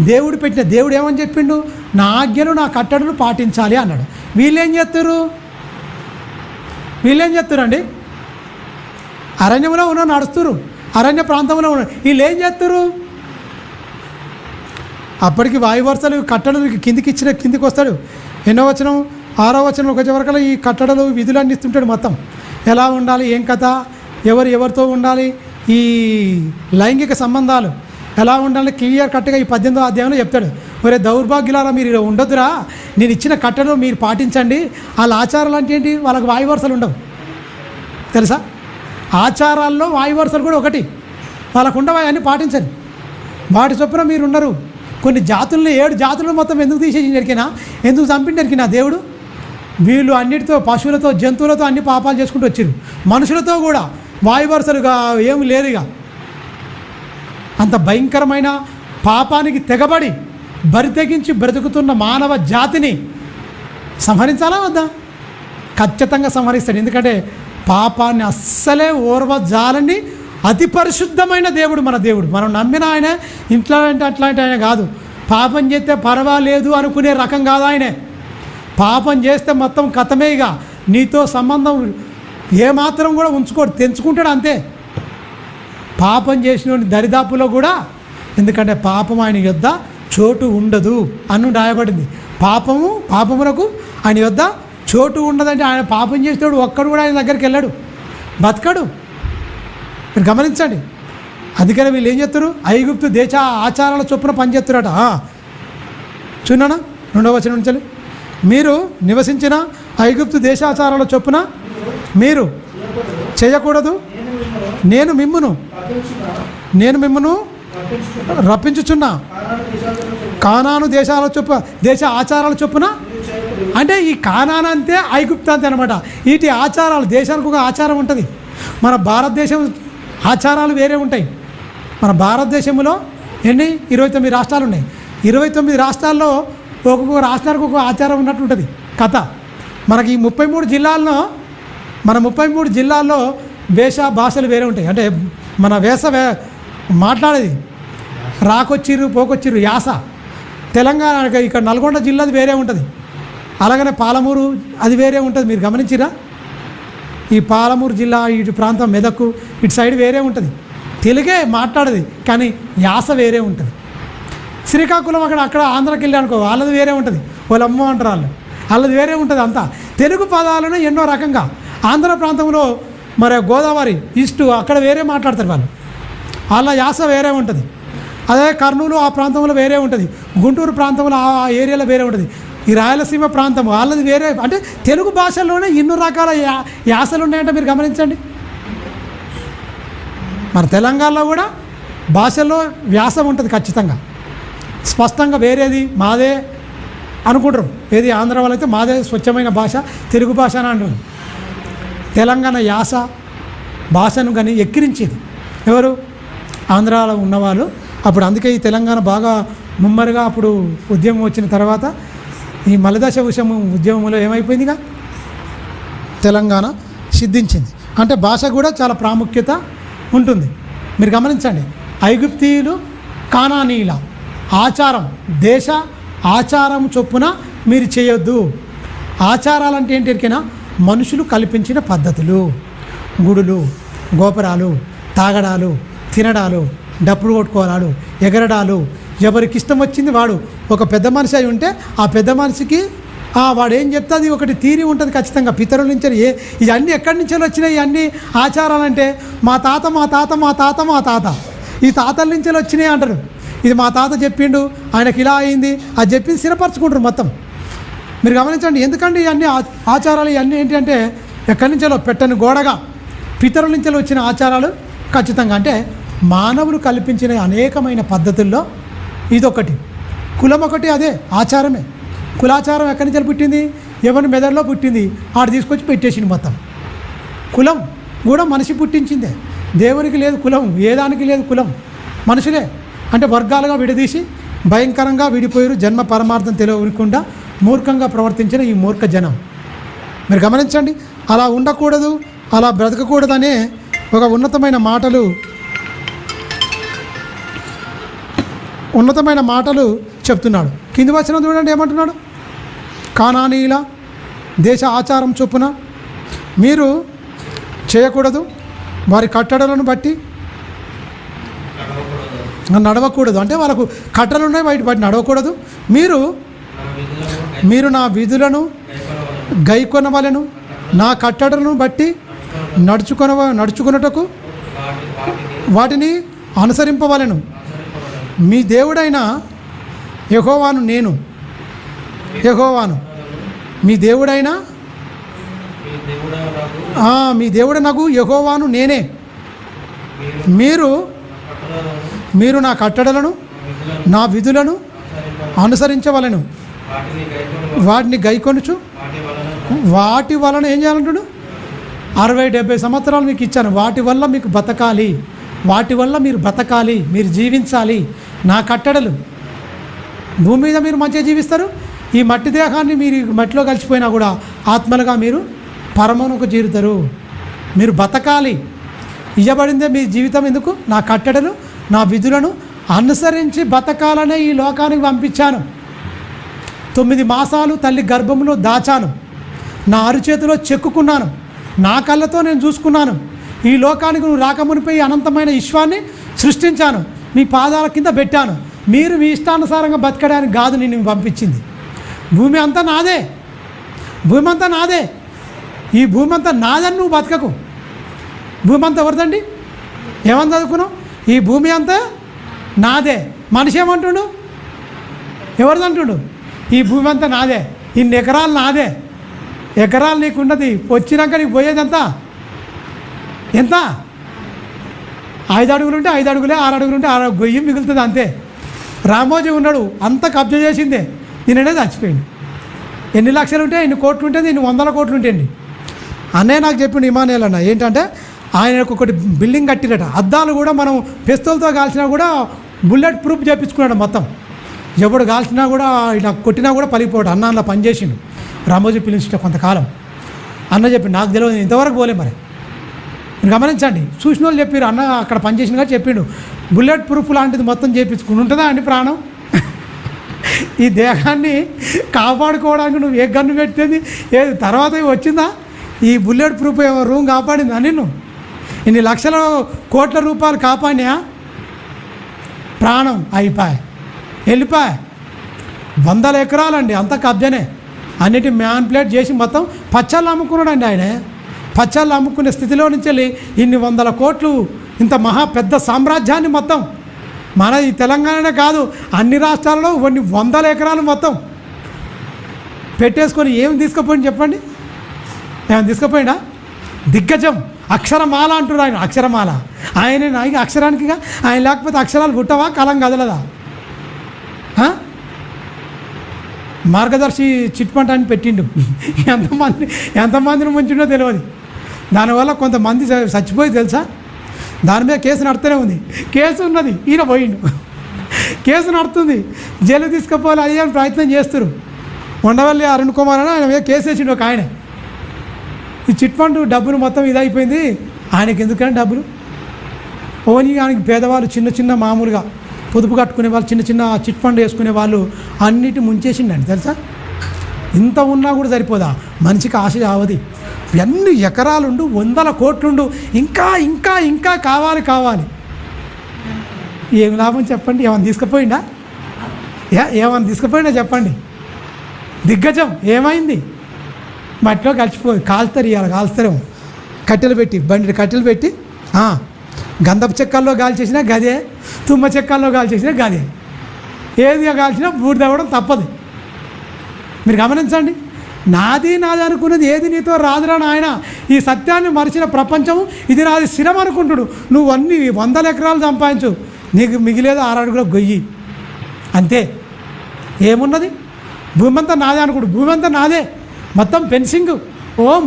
Speaker 1: దేవుడు ఏమని చెప్పిండు? నా ఆజ్ఞలు, నా కట్టడలు పాటించాలి అన్నాడు. వీళ్ళేం చేస్తురండి? అరణ్యంలో ఉన్న నడుస్తురు, అరణ్య ప్రాంతంలో ఉన్న వీళ్ళు ఏం చేస్తారు? అప్పటికి వాయువర్షాలు కట్టడలు కిందికి వస్తాడు. ఎన్నో వచనం, 6వ వచనం ఒక వరకు ఈ కట్టడలు, విధులన్నీ ఇస్తుంటాడు. మొత్తం ఎలా ఉండాలి, ఏం కథ, ఎవరితో ఉండాలి, ఈ లైంగిక సంబంధాలు ఎలా ఉండాలి క్లియర్ కట్గా ఈ 18వ అధ్యాయంలో చెప్తాడు. ఒరే దౌర్భాగ్యులారా, మీరు ఉండొద్దురా, నేను ఇచ్చిన కట్టడలు మీరు పాటించండి. వాళ్ళ ఆచారాలు అంటే ఏంటి? వాళ్ళకి వాయువర్షాలు ఉండవు తెలుసా? ఆచారాల్లో వాయువర్షాలు కూడా ఒకటి, వాళ్ళకు ఉండవు, అవన్నీ పాటించండి. వాటి చొప్పున మీరు ఉన్నారు. కొన్ని జాతులను, 7 జాతులను మొత్తం ఎందుకు తీసేసి ఎరికినా, ఎందుకు చంపిండి ఎరికినా దేవుడు? వీళ్ళు అన్నిటితో, పశువులతో, జంతువులతో అన్ని పాపాలు చేసుకుంటూ వచ్చారు. మనుషులతో కూడా వాయువర్షలుగా ఏమి లేరుగా. అంత భయంకరమైన పాపానికి తెగబడి బరితెగించి బ్రతుకుతున్న మానవ జాతిని సంహరించాలా వద్దా? ఖచ్చితంగా సంహరిస్తాడు. ఎందుకంటే పాపాన్ని అస్సలే ఓర్వజాలని అతి పరిశుద్ధమైన దేవుడు మన దేవుడు. మనం నమ్మిన ఆయన అట్లాంటి ఆయన కాదు. పాపం చేస్తే పర్వాలేదు అనుకునే రకం కాదు ఆయనే. పాపం చేస్తే మొత్తం కథమేగా, నీతో సంబంధం ఏమాత్రం కూడా ఉంచుకోడు, తెంచుకుంటాడు అంతే. పాపం చేసిన దరిదాపులో కూడా, ఎందుకంటే పాపం ఆయన యొద్ద చోటు ఉండదు అని రాయబడింది. పాపమునకు ఆయన యొద్ద చోటు ఉండదంటే ఆయన పాపం చేసేవాడు ఒక్కడు కూడా ఆయన దగ్గరికి వెళ్ళాడు, బతకడు. మీరు గమనించండి. అందుకని వీళ్ళు ఏం చేస్తారు? ఐగుప్తు దేశ ఆచారాల చొప్పున పనిచేస్తున్నారట. చూన్నానా 2వ వచనం నుంచి, మీరు నివసించిన ఐగుప్తు దేశాచారాల చొప్పున మీరు చేయకూడదు. నేను మిమ్మును రప్పించుచున్నా కానాను దేశ ఆచారాల చొప్పున. అంటే ఈ కానాను అంతే, ఐగుప్తు అంతే అనమాట. వీటి ఆచారాలు, దేశానికి ఒక ఆచారం ఉంటుంది. మన భారతదేశం ఆచారాలు వేరే ఉంటాయి, మన భారతదేశంలో ఎన్ని 29 రాష్ట్రాలు ఉన్నాయి. 29 రాష్ట్రాల్లో ఒక్కొక్క రాష్ట్రానికి ఒక్కొక్క ఆచారం ఉన్నట్టు ఉంటుంది కథ. మనకి ఈ 33 జిల్లాల్లో మన 33 జిల్లాల్లో భాషలు వేరే ఉంటాయి. అంటే మన మాట్లాడేది రాకొచ్చిర్రు పోకొచ్చిర్రు యాస. తెలంగాణ ఇక్కడ నల్గొండ జిల్లాది వేరే ఉంటుంది. అలాగనే పాలమూరు అది వేరే ఉంటుంది. మీరు గమనించిరా? ఈ పాలమూరు జిల్లా ఇటు ప్రాంతం మెదక్ ఇటు సైడ్ వేరే ఉంటుంది. తెలుగే మాట్లాడేది కానీ యాస వేరే ఉంటుంది. శ్రీకాకుళం అక్కడ ఆంధ్రాకి వెళ్ళి అనుకో వాళ్ళది వేరే ఉంటుంది. వాళ్ళ అమ్మ అంటారు వాళ్ళది వేరే ఉంటుంది. అంతా తెలుగు పదాలను ఎన్నో రకంగా. ఆంధ్ర ప్రాంతంలో మరి గోదావరి ఈస్ట్ అక్కడ వేరే మాట్లాడతారు వాళ్ళు. వాళ్ళ యాస వేరే ఉంటుంది. అదే కర్నూలు ఆ ప్రాంతంలో వేరే ఉంటుంది. గుంటూరు ప్రాంతంలో ఆ ఏరియాలో వేరే ఉంటుంది. ఈ రాయలసీమ ప్రాంతం వాళ్ళది వేరే. అంటే తెలుగు భాషల్లోనే ఇన్ని రకాల యాసలు ఉన్నాయంటే మీరు గమనించండి. మన తెలంగాణలో కూడా భాషల్లో వ్యాసం ఉంటుంది ఖచ్చితంగా. స్పష్టంగా వేరేది మాదే అనుకుంటారు. ఏది ఆంధ్ర వాళ్ళైతే మాదే స్వచ్ఛమైన భాష తెలుగు భాష అని అంటారు. తెలంగాణ యాస భాషను కానీ ఎక్కిరించేది ఎవరు? ఆంధ్రాలో ఉన్నవాళ్ళు. అప్పుడు అందుకే ఈ తెలంగాణ బాగా ముమ్మరుగా అప్పుడు ఉద్యమం వచ్చిన తర్వాత ఈ మలదశ ఉద్యమంలో ఏమైపోయిందిగా తెలంగాణ సిద్ధించింది. అంటే భాష కూడా చాలా ప్రాముఖ్యత ఉంటుంది. మీరు గమనించండి. ఐగుప్తీయులు కానానీయుల ఆచారం దేశ ఆచారం చొప్పున మీరు చేయొద్దు. ఆచారాలంటే ఏంటి ఎరికైనా? మనుషులు కల్పించిన పద్ధతులు. గుడులు గోపురాలు తాగడాలు తినడాలు డప్పులు కొట్టుకోవడాలు ఎగరడాలు. ఎవరికి ఇష్టం వచ్చింది వాడు. ఒక పెద్ద మనిషి అయి ఉంటే ఆ పెద్ద మనిషికి వాడు ఏం చెప్తే అది ఒకటి తీరి ఉంటుంది ఖచ్చితంగా. పితరుల నుంచి ఇవన్నీ ఎక్కడి నుంచి వచ్చినాయి? ఇవన్నీ ఆచారాలంటే మా తాత మా తాత మా తాత మా తాత ఈ తాతల నుంచి వచ్చినాయి అంటారు. ఇది మా తాత చెప్పిండు ఆయనకి ఇలా అయింది అది చెప్పింది స్థిరపరచుకుంటారు మొత్తం. మీరు గమనించండి. ఎందుకంటే ఇవన్నీ ఆచారాలు ఇవన్నీ ఏంటంటే ఎక్కడి నుంచో పెట్టని గోడగా పితరుల నుంచి వచ్చిన ఆచారాలు ఖచ్చితంగా. అంటే మానవులు కల్పించిన అనేకమైన పద్ధతుల్లో ఇదొకటి. కులం ఒకటి అదే ఆచారమే. కులాచారం ఎక్కడి నుంచి పుట్టింది? ఎవరి మెదడులో పుట్టింది ఆడు తీసుకొచ్చి పెట్టేసింది మొత్తం. కులం కూడా మనిషి పుట్టించిందే. దేవునికి లేదు కులం, వేదానికి లేదు కులం. మనుషులే అంటే వర్గాలుగా విడదీసి భయంకరంగా విడిపోయారు. జన్మ పరమార్థం తెలియకుండా మూర్ఖంగా ప్రవర్తించిన ఈ మూర్ఖ జనం. మీరు గమనించండి. అలా ఉండకూడదు, అలా బ్రతకకూడదనే ఒక ఉన్నతమైన మాటలు చెప్తున్నాడు. కింది వచనం చూడండి ఏమంటున్నాడు? కానానీయుల దేశ ఆచారం చొప్పున మీరు చేయకూడదు. వారి కట్టడలను బట్టి నడవకూడదు. అంటే వాళ్ళకు కట్టలు ఉన్నాయి బట్టి నడవకూడదు. మీరు నా విధులను గైకొనవలెను. నా కట్టడలను బట్టి నడుచుకొనుటకు వాటిని అనుసరింపవలెను. మీ దేవుడైన యెహోవాను నేను. మీ దేవుడైన మీ దేవుడు నాకు యెహోవాను నేనే. మీరు నా కట్టడలను నా విధులను అనుసరించవలెను. వాటిని గైకొనుచు వాటి వలన ఏం చేయాలంటుడు? 60-70 సంవత్సరాలు మీకు ఇచ్చాను. వాటి వల్ల మీకు బతకాలి, వాటి వల్ల మీరు బతకాలి, మీరు జీవించాలి. నా కట్టడలు. భూమి మీద మీరు మంచిగా జీవిస్తారు. ఈ మట్టి దేహాన్ని మీరు మట్టిలో కలిసిపోయినా కూడా ఆత్మలుగా మీరు పరమమునకు చేరుతారు. మీరు బతకాలి. ఇవ్వబడిందే మీ జీవితం. ఎందుకు? నా కట్టడలు నా విధులను అనుసరించి బతకాలనే ఈ లోకానికి పంపించాను. 9 మాసాలు తల్లి గర్భంలో దాచాను. నా అరుచేతిలో చెక్కుకున్నాను. నా కళ్ళతో నేను చూసుకున్నాను. ఈ లోకానికి నువ్వు రాకమునిపై అనంతమైన విశ్వాన్ని సృష్టించాను. మీ పాదాల కింద పెట్టాను. మీరు మీ ఇష్టానుసారంగా బతకడానికి కాదు నేను పంపించింది. భూమి అంతా నాదే. ఈ భూమి అంతా నాదని నువ్వు బతకకు. భూమి అంతా ఎవరిదండి? ఏమని చదువుకున్నావు? ఈ భూమి అంతా నాదే. మనిషి ఏమంటుండు? ఎవరిదంటుడు? ఈ భూమి అంతా నాదే. ఇన్ని ఎకరాలు నాదే. ఎకరాలు నీకు ఉన్నది. వచ్చినాక నీకు పోయేదంతా ఎంత? 5 అడుగులు ఉంటే 5 అడుగులే, 6 అడుగులు ఉంటే 6 గొయ్యి మిగులుతుంది అంతే. రామోజీ ఉన్నాడు, అంత కబ్జా చేసిందే. నేనే చచ్చిపోయింది. ఎన్ని లక్షలు ఉంటే, ఎన్ని కోట్లు ఉంటుంది, ఎన్ని 100 కోట్లు ఉంటాయండి. అన్నయ్య నాకు చెప్పిండు ఇమానుయేల్ అన్న ఏంటంటే ఆయనకు ఒకటి బిల్డింగ్ కట్టిరట, అద్దాలు కూడా మనం పిస్తోల్తో కాల్చినా కూడా బుల్లెట్ ప్రూఫ్ చేయించుకున్నాడు మొత్తం. ఎవడు కాల్చినా కూడా ఇలా కొట్టినా కూడా పలిగిపోయాడు. అన్న అలా పనిచేసిండు రామోజీ పిలిచిన కొంతకాలం. అన్న చెప్పి నాకు తెలియదు, ఇంతవరకు పోలే. మరి మీరు గమనించండి, చూసిన వాళ్ళు చెప్పారు అన్న అక్కడ పనిచేసినగా చెప్పిండు బుల్లెట్ ప్రూఫ్ లాంటిది మొత్తం చేయించుకుని ఉంటుందా అండి ప్రాణం? ఈ దేహాన్ని కాపాడుకోవడానికి నువ్వు ఏ గన్ను పెట్టింది ఏది తర్వాత వచ్చిందా? ఈ బుల్లెట్ ప్రూఫ్ రూమ్ కాపాడిందా నిన్ను? ఇన్ని లక్షల కోట్ల రూపాయలు కాపాడినా ప్రాణం అయిపోయి వెళ్ళిపోయి. 100 ఎకరాలండి అంత కబ్జనే. అన్నిటి మ్యాన్ప్లేట్ చేసి మొత్తం పచ్చళ్ళు అమ్ముకున్నాడండి ఆయన. పచ్చళ్ళు అమ్ముకునే స్థితిలో నుంచి వెళ్ళి ఇన్ని 100 కోట్లు, ఇంత మహా పెద్ద సామ్రాజ్యాన్ని మొత్తం మన ఈ తెలంగాణనే కాదు అన్ని రాష్ట్రాల్లో కొన్ని 100 ఎకరాలు మొత్తం పెట్టేసుకొని ఏమి తీసుకుపోయింది చెప్పండి? ఏమైనా తీసుకుపోయినా? దిగ్గజం, అక్షరమాల అంటున్నారు ఆయన. అక్షరమాల ఆయన అక్షరానికిగా ఆయన లేకపోతే అక్షరాలు పుట్టవా, కలం కదలదా? మార్గదర్శి చిట్ ఫండ్ అని పెట్టిండు. ఎంతమందిని ముంచిండో తెలియదు. దానివల్ల కొంతమంది చచ్చిపోయి తెలుసా? దాని మీద కేసు నడుతూనే ఉంది. కేసు ఉన్నది, ఈయన పోయిండు. కేసు నడుతుంది, జైలు తీసుకుపోవాలి అది అని ప్రయత్నం చేస్తారు. ఉండవల్లి అరుణ్ కుమార్ అని ఆయన మీద కేసు వేసిండు ఒక ఆయన. ఈ చిట్ ఫండ్ డబ్బులు మొత్తం ఇదైపోయింది. ఆయనకి ఎందుకంటే డబ్బులు ఓన్లీ ఆయనకి పేదవాళ్ళు చిన్న చిన్న మామూలుగా పొదుపు కట్టుకునే వాళ్ళు చిన్న చిన్న చిట్ ఫండ్ వేసుకునే వాళ్ళు అన్నిటి ముంచేసిండండి తెలుసా? ఇంత ఉన్నా కూడా సరిపోదా? మనిషికి ఆశ అవది. ఎన్ని ఎకరాలుండు, 100 కోట్లుండు, ఇంకా ఇంకా ఇంకా కావాలి కావాలి. ఏం లాభం చెప్పండి? ఏమైనా తీసుకుపోయిందా? ఏమైనా తీసుకుపోయినా చెప్పండి? దిగ్గజం ఏమైంది? మట్టిలో కలిసిపోయి కాల్స్తారు. ఇవాళ కాల్స్తారేమో కట్టెలు పెట్టి, బండి కట్టెలు పెట్టి. గంధపు చెక్కల్లో గాలి చేసినా గదే, తుమ్మ చెక్కల్లో గాలి చేసినా గదే. ఏది కాల్చినా బూడిద అవ్వడం తప్పదు. మీరు గమనించండి. నాది అనుకున్నది ఏది నీతో రాదురా నాయన. ఈ సత్యాన్ని మరిచిన ప్రపంచం ఇది నాది స్థిరం అనుకుంటుడు. నువ్వు అన్ని 100 ఎకరాలు సంపాదించు, నీకు మిగిలేదు 6 అడుగుల గొయ్యి అంతే. ఏమున్నది? భూమి అంతా నాదే అనుకుంటు. భూమి అంతా నాదే, మొత్తం ఫెన్సింగ్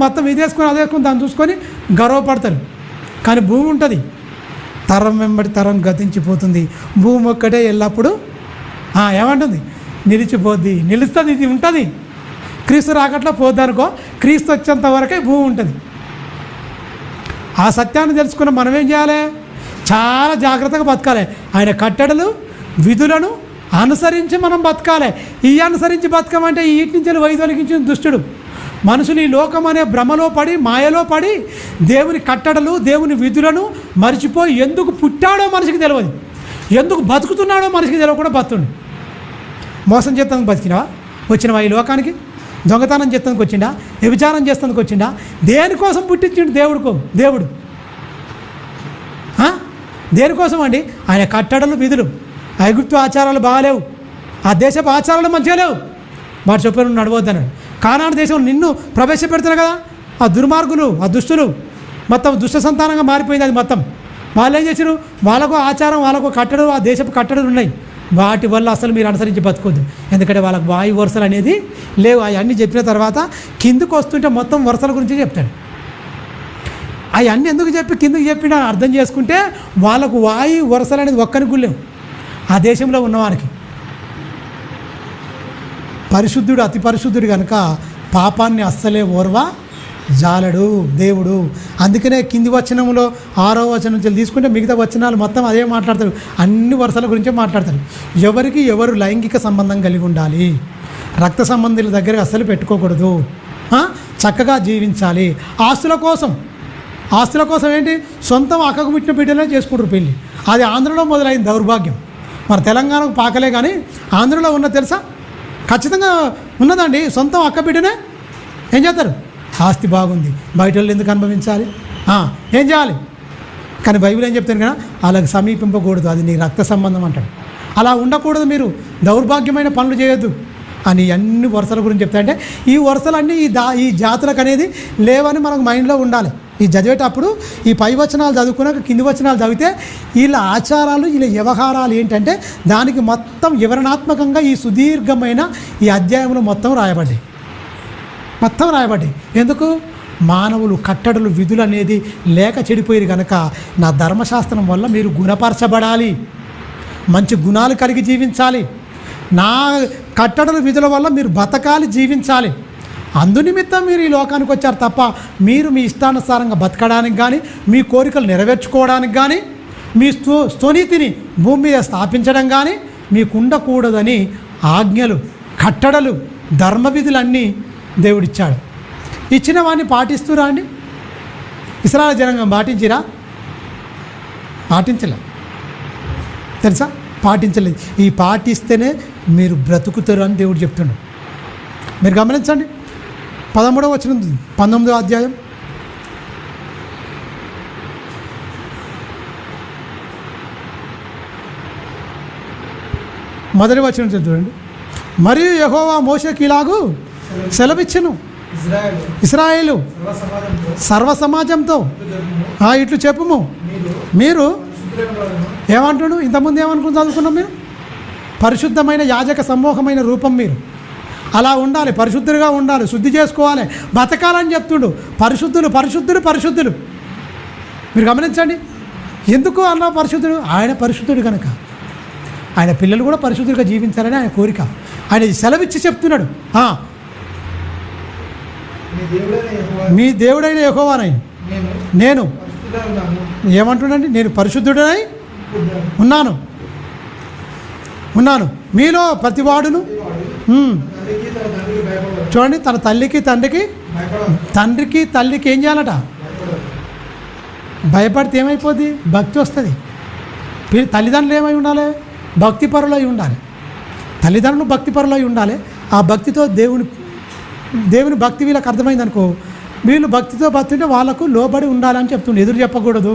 Speaker 1: మొత్తం ఇది వేసుకొని అది వేసుకొని దాన్ని చూసుకొని గర్వపడతారు. కానీ భూమి ఉంటుంది, తరం వెంబడి తరం గతించిపోతుంది. భూమి ఒక్కటే ఎల్లప్పుడూ ఏమంటుంది? నిలిచిపోద్ది, నిలుస్తుంది. ఇది ఉంటుంది. క్రీస్తు రాకట్లో పోద్దనుకో, క్రీస్తు వచ్చేంత వరకే భూమి ఉంటుంది. ఆ సత్యాన్ని తెలుసుకున్న మనం ఏం చేయాలి? చాలా జాగ్రత్తగా బతకాలి. ఆయన కట్టడలు విధులను అనుసరించి మనం బతకాలి. ఈ అనుసరించి బతకమంటే వీటి నుంచి వైదొలిగించిన దుష్టుడు. మనుషులు ఈ లోకం అనే భ్రమలో పడి, మాయలో పడి, దేవుని కట్టడలు దేవుని విధులను మర్చిపోయి ఎందుకు పుట్టాడో మనిషికి తెలియదు, ఎందుకు బతుకుతున్నాడో మనిషికి తెలియకుండా బతుండు. మోసం చేస్తానికి బతికినావా? వచ్చినవా ఈ లోకానికి? దొంగతనం చేస్తానికి వచ్చిండా? వ్యభిచారం చేస్తానికి వచ్చిండా? దేనికోసం పుట్టించిండు దేవుడు? దేనికోసం అండి? ఆయన కట్టడలు విధులు. ఐగుప్తు ఆచారాలు బాగాలేవు, ఆ దేశపు ఆచారాలు మంచిగా లేవు, వాటి చొప్పున నడవద్దన్నాడు. కానాను దేశం నిన్ను ప్రవేశపెడుతున్నారు కదా ఆ దుర్మార్గులు, ఆ దుష్టులు, మొత్తం దుష్ట సంతానంగా మారిపోయింది అది మొత్తం. వాళ్ళు ఏం చేశారు? వాళ్ళకు ఆచారం, వాళ్ళకు కట్టడలు, ఆ దేశపు కట్టడలు ఉన్నాయి. వాటి వల్ల అసలు మీరు అనుసరించి బతుకోద్దు. ఎందుకంటే వాళ్ళకు వాయు వరుసలు అనేది లేవు. అవన్నీ చెప్పిన తర్వాత కిందకు వస్తుంటే మొత్తం వరుసల గురించి చెప్తాడు. అవన్నీ ఎందుకు చెప్పి కిందకి చెప్పినా అర్థం చేసుకుంటే వాళ్ళకు వాయు వరుసలు అనేది ఒక్కరికి లేవు ఆ దేశంలో ఉన్నవానికి. పరిశుద్ధుడు, అతి పరిశుద్ధుడు కనుక పాపాన్ని అస్సలే ఓర్వా జాలడు దేవుడు. అందుకనే కింది వచనంలో 6వ వచనం నుంచి తీసుకుంటే మిగతా వచనాలు మొత్తం అదే మాట్లాడతారు. అన్ని వరుసల గురించే మాట్లాడతారు. ఎవరికి ఎవరు లైంగిక సంబంధం కలిగి ఉండాలి, రక్త సంబంధుల దగ్గర అస్సలు పెట్టుకోకూడదు, చక్కగా జీవించాలి. ఆస్తుల కోసం ఏంటి? సొంతం అక్కకు పుట్టిన బిడ్డలే చేసుకుంటారు పెళ్ళి. అది ఆంధ్రలో మొదలైన దౌర్భాగ్యం. మన తెలంగాణకు పాకలే కానీ ఆంధ్రలో ఉన్న తెలుసా? ఖచ్చితంగా ఉన్నదండి. సొంతం అక్క బిడ్డనే ఏం చేస్తారు? ఆస్తి బాగుంది, బయట వాళ్ళు ఎందుకు అనుభవించాలి? ఏం చేయాలి? కానీ బైబిల్ ఏం చెప్తాను కదా, అలాగ సమీపింపకూడదు, అది నీ రక్త సంబంధం అంటాడు. అలా ఉండకూడదు, మీరు దౌర్భాగ్యమైన పనులు చేయొద్దు అని అన్ని వరుసల గురించి చెప్తా. అంటే ఈ వరుసలన్నీ ఈ జాతులకు అనేది లేవని మనకు మైండ్లో ఉండాలి. ఈ చదివేటప్పుడు ఈ పై వచనాలు చదువుకున్నాక కింది వచనాలు చదివితే వీళ్ళ ఆచారాలు, వీళ్ళ వ్యవహారాలు ఏంటంటే దానికి మొత్తం వివరణాత్మకంగా ఈ సుదీర్ఘమైన ఈ అధ్యాయంలో మొత్తం రాయబడ్డాయి. ఎందుకు? మానవులు కట్టడలు విధులు అనేది లేక చెడిపోయారు కనుక నా ధర్మశాస్త్రం వల్ల మీరు గుణపరచబడాలి, మంచి గుణాలు కలిగి జీవించాలి. నా కట్టడల విధుల వల్ల మీరు బతకాలి, జీవించాలి. అందునిమిత్తం మీరు ఈ లోకానికి వచ్చారు తప్ప మీరు మీ ఇష్టానుసారంగా బతకడానికి కానీ, మీ కోరికలు నెరవేర్చుకోవడానికి కానీ, మీ స్తోనీతిని భూమి మీద స్థాపించడం కానీ మీకు ఉండకూడదని ఆజ్ఞలు, కట్టడలు, ధర్మవిధులన్నీ దేవుడిచ్చాడు. ఇచ్చిన వాడిని పాటిస్తురా అండి? ఇశ్రాయేలు జనాంగం పాటించిరా? పాటించలే, తెలుసా? పాటించలేదు. ఈ పాటిస్తేనే మీరు బ్రతుకుతారు అని దేవుడు చెప్తున్నాడు. మీరు గమనించండి, 13వ వచనం 19వ అధ్యాయం మొదటి వచనం చూడండి. మరియు యెహోవా మోషేకి ఇలాగూ సెలవిచ్చెను, ఇశ్రాయేలు సర్వ సమాజంతో ఇట్లు చెప్పుము, మీరు ఏమంటున్నాడు? ఇంతకుముందు ఏమనుకుని చదువుకున్నాం? మీరు పరిశుద్ధమైన యాజక సమూహమైన రూపం, మీరు అలా ఉండాలి, పరిశుద్ధులుగా ఉండాలి, శుద్ధి చేసుకోవాలి, బతకాలని చెప్తుండు. పరిశుద్ధులు పరిశుద్ధులు పరిశుద్ధులు. మీరు గమనించండి, ఎందుకు అలా పరిశుద్ధుడు? ఆయన పరిశుద్ధుడు కనుక ఆయన పిల్లలు కూడా పరిశుద్ధులుగా జీవించాలని ఆయన కోరిక. ఆయన సెలవిచ్చి చెప్తున్నాడు, మీ దేవుడైన యెహోవానై నేను ఏమంటున్నాండి? నేను పరిశుద్ధుడనై ఉన్నాను మీలో ప్రతివాడును. చూడండి, తన తల్లికి తండ్రికి తల్లికి ఏం చేయాలట? భయపడితే ఏమైపోద్ది? భక్తి వస్తుంది. తల్లిదండ్రులు ఏమై ఉండాలి? భక్తిపరులై ఉండాలి. తల్లిదండ్రులు భక్తిపరులై ఉండాలి. ఆ భక్తితో దేవుని భక్తి వీళ్ళకి అర్థమైంది అనుకో, వీళ్ళు భక్తితో బతుంటే వాళ్ళకు లోబడి ఉండాలని చెప్తుండే, ఎదురు చెప్పకూడదు.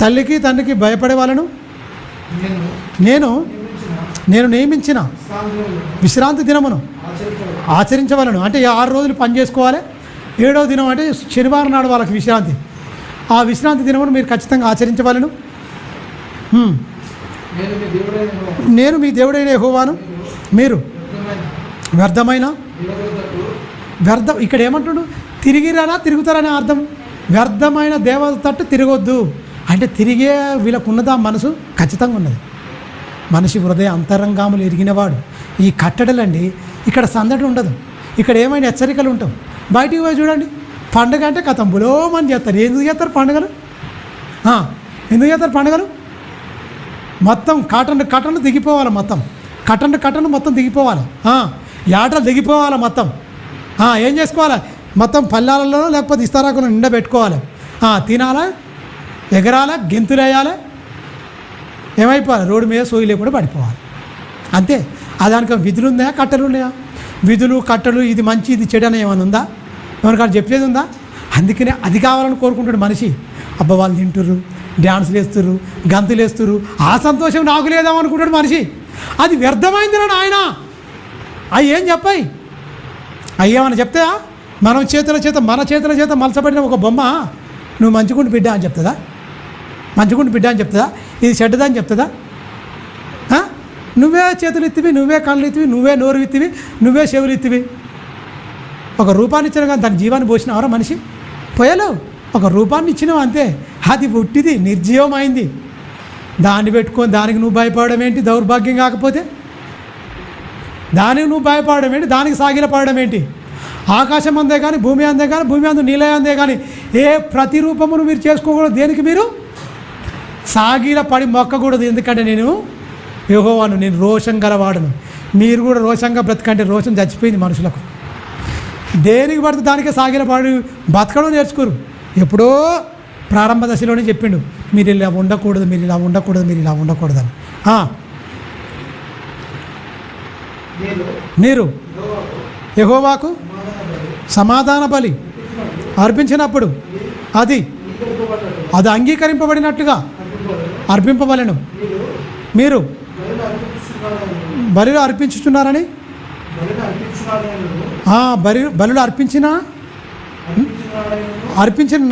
Speaker 1: తల్లికి తండ్రికి భయపడే వాళ్ళను నేను నియమించిన విశ్రాంతి దినమును ఆచరించవలను. అంటే 6 రోజులు పని చేసుకోవాలి, 7వ దినం అంటే శనివారం నాడు వాళ్ళకి విశ్రాంతి. ఆ విశ్రాంతి దినమును మీరు ఖచ్చితంగా ఆచరించవలను. నేను మీ దేవుడైన యెహోవాను, మీరు వ్యర్థం ఇక్కడ ఏమంటున్నాడు? తిరుగుతారనే అర్థం. వ్యర్థమైన దేవత తట్టు తిరగొద్దు అంటే తిరిగే వీళ్ళకు ఉన్నదా? మనసు ఖచ్చితంగా ఉన్నది. మనిషి హృదయ అంతరంగాములు ఎరిగినవాడు. ఈ కట్టడలండి, ఇక్కడ సందడి ఉండదు, ఇక్కడ ఏమైనా హెచ్చరికలు ఉంటావు. బయటికి పోయి చూడండి, పండుగ అంటే కథం బులోమని చేస్తారు. ఎందుకు చేస్తారు పండుగలు? ఎందుకు చేస్తారు పండుగలు? మొత్తం కటన్ దిగిపోవాలి, మొత్తం కటన్ మొత్తం దిగిపోవాలి, యాటలు దిగిపోవాలి మొత్తం. ఏం చేసుకోవాలి? మొత్తం పల్లెలలో లేకపోతే ఇస్తారాకులను నిండా పెట్టుకోవాలి, తినాలా, ఎగరాలా, గెంతులు వేయాలి, ఏమైపోవాలి? రోడ్డు మీద సోయి లేకుండా పడిపోవాలి, అంతే. దానికి విధులు ఉన్నాయా, కట్టలు ఉన్నాయా? విధులు కట్టలు, ఇది మంచి ఇది చెడు అని ఏమైనా ఉందా? ఎవరికైనా చెప్పేది ఉందా? అందుకనే అది కావాలని కోరుకుంటాడు మనిషి. అబ్బా వాళ్ళు తింటుర్రు, డ్యాన్సులు వేస్తుర్రు, గంతులు వేస్తుర్రు, ఆ సంతోషం నాకు లేదామనుకుంటాడు మనిషి. అది వ్యర్థమైందిరా నాయన. అవి ఏం చెప్పాయి? అవి ఏమన్నా చెప్తాయా? మన చేతుల చేత మలసపడిన ఒక బొమ్మ నువ్వు మంచిగుండి బిడ్డ అని చెప్తుందా? మంచిగుండి బిడ్డ అని చెప్తుందా? ఇది చెడ్డదా అని చెప్తుందా? నువ్వే చేతులు ఎత్తివి, నువ్వే కళ్ళు ఎత్తివి, నువ్వే నోరు ఎత్తివి, నువ్వే చెవులు ఎత్తివి. ఒక రూపాన్ని ఇచ్చిన కానీ దాని జీవాన్ని పోసినవరా మనిషి? పోయలేవు. ఒక రూపాన్ని ఇచ్చినావు అంతే, అది పుట్టిది, నిర్జీవమైంది. దాన్ని పెట్టుకొని దానికి నువ్వు భయపడడం ఏంటి? దౌర్భాగ్యం కాకపోతే దానికి నువ్వు భయపడడం ఏంటి? దానికి సాగిలపడడం ఏంటి? ఆకాశం అందే కానీ, భూమి అందే కానీ, భూమి అందు నీలయ అందే కానీ ఏ ప్రతిరూపమును మీరు చేసుకోకూడదు. దేనికి మీరు సాగిల పడి మొక్కకూడదు. ఎందుకంటే నేను యెహోవాను, నేను రోషం గలవాడను. మీరు కూడా రోషంగా బ్రతకంటే రోషం చచ్చిపోయింది మనుషులకు. దేనికి పడితే దానికే సాగిల పడి బతకడం నేర్చుకోరు. ఎప్పుడో ప్రారంభ దశలోనే చెప్పిండు, మీరు ఇలా ఉండకూడదు, మీరు ఇలా ఉండకూడదు, మీరు ఇలా ఉండకూడదని. మీరు యెహోవాకు సమాధాన బలి అర్పించినప్పుడు అది అంగీకరింపబడినట్టుగా అర్పింపవలెను. మీరు బలులు అర్పించుతున్నారని బలులు అర్పించిన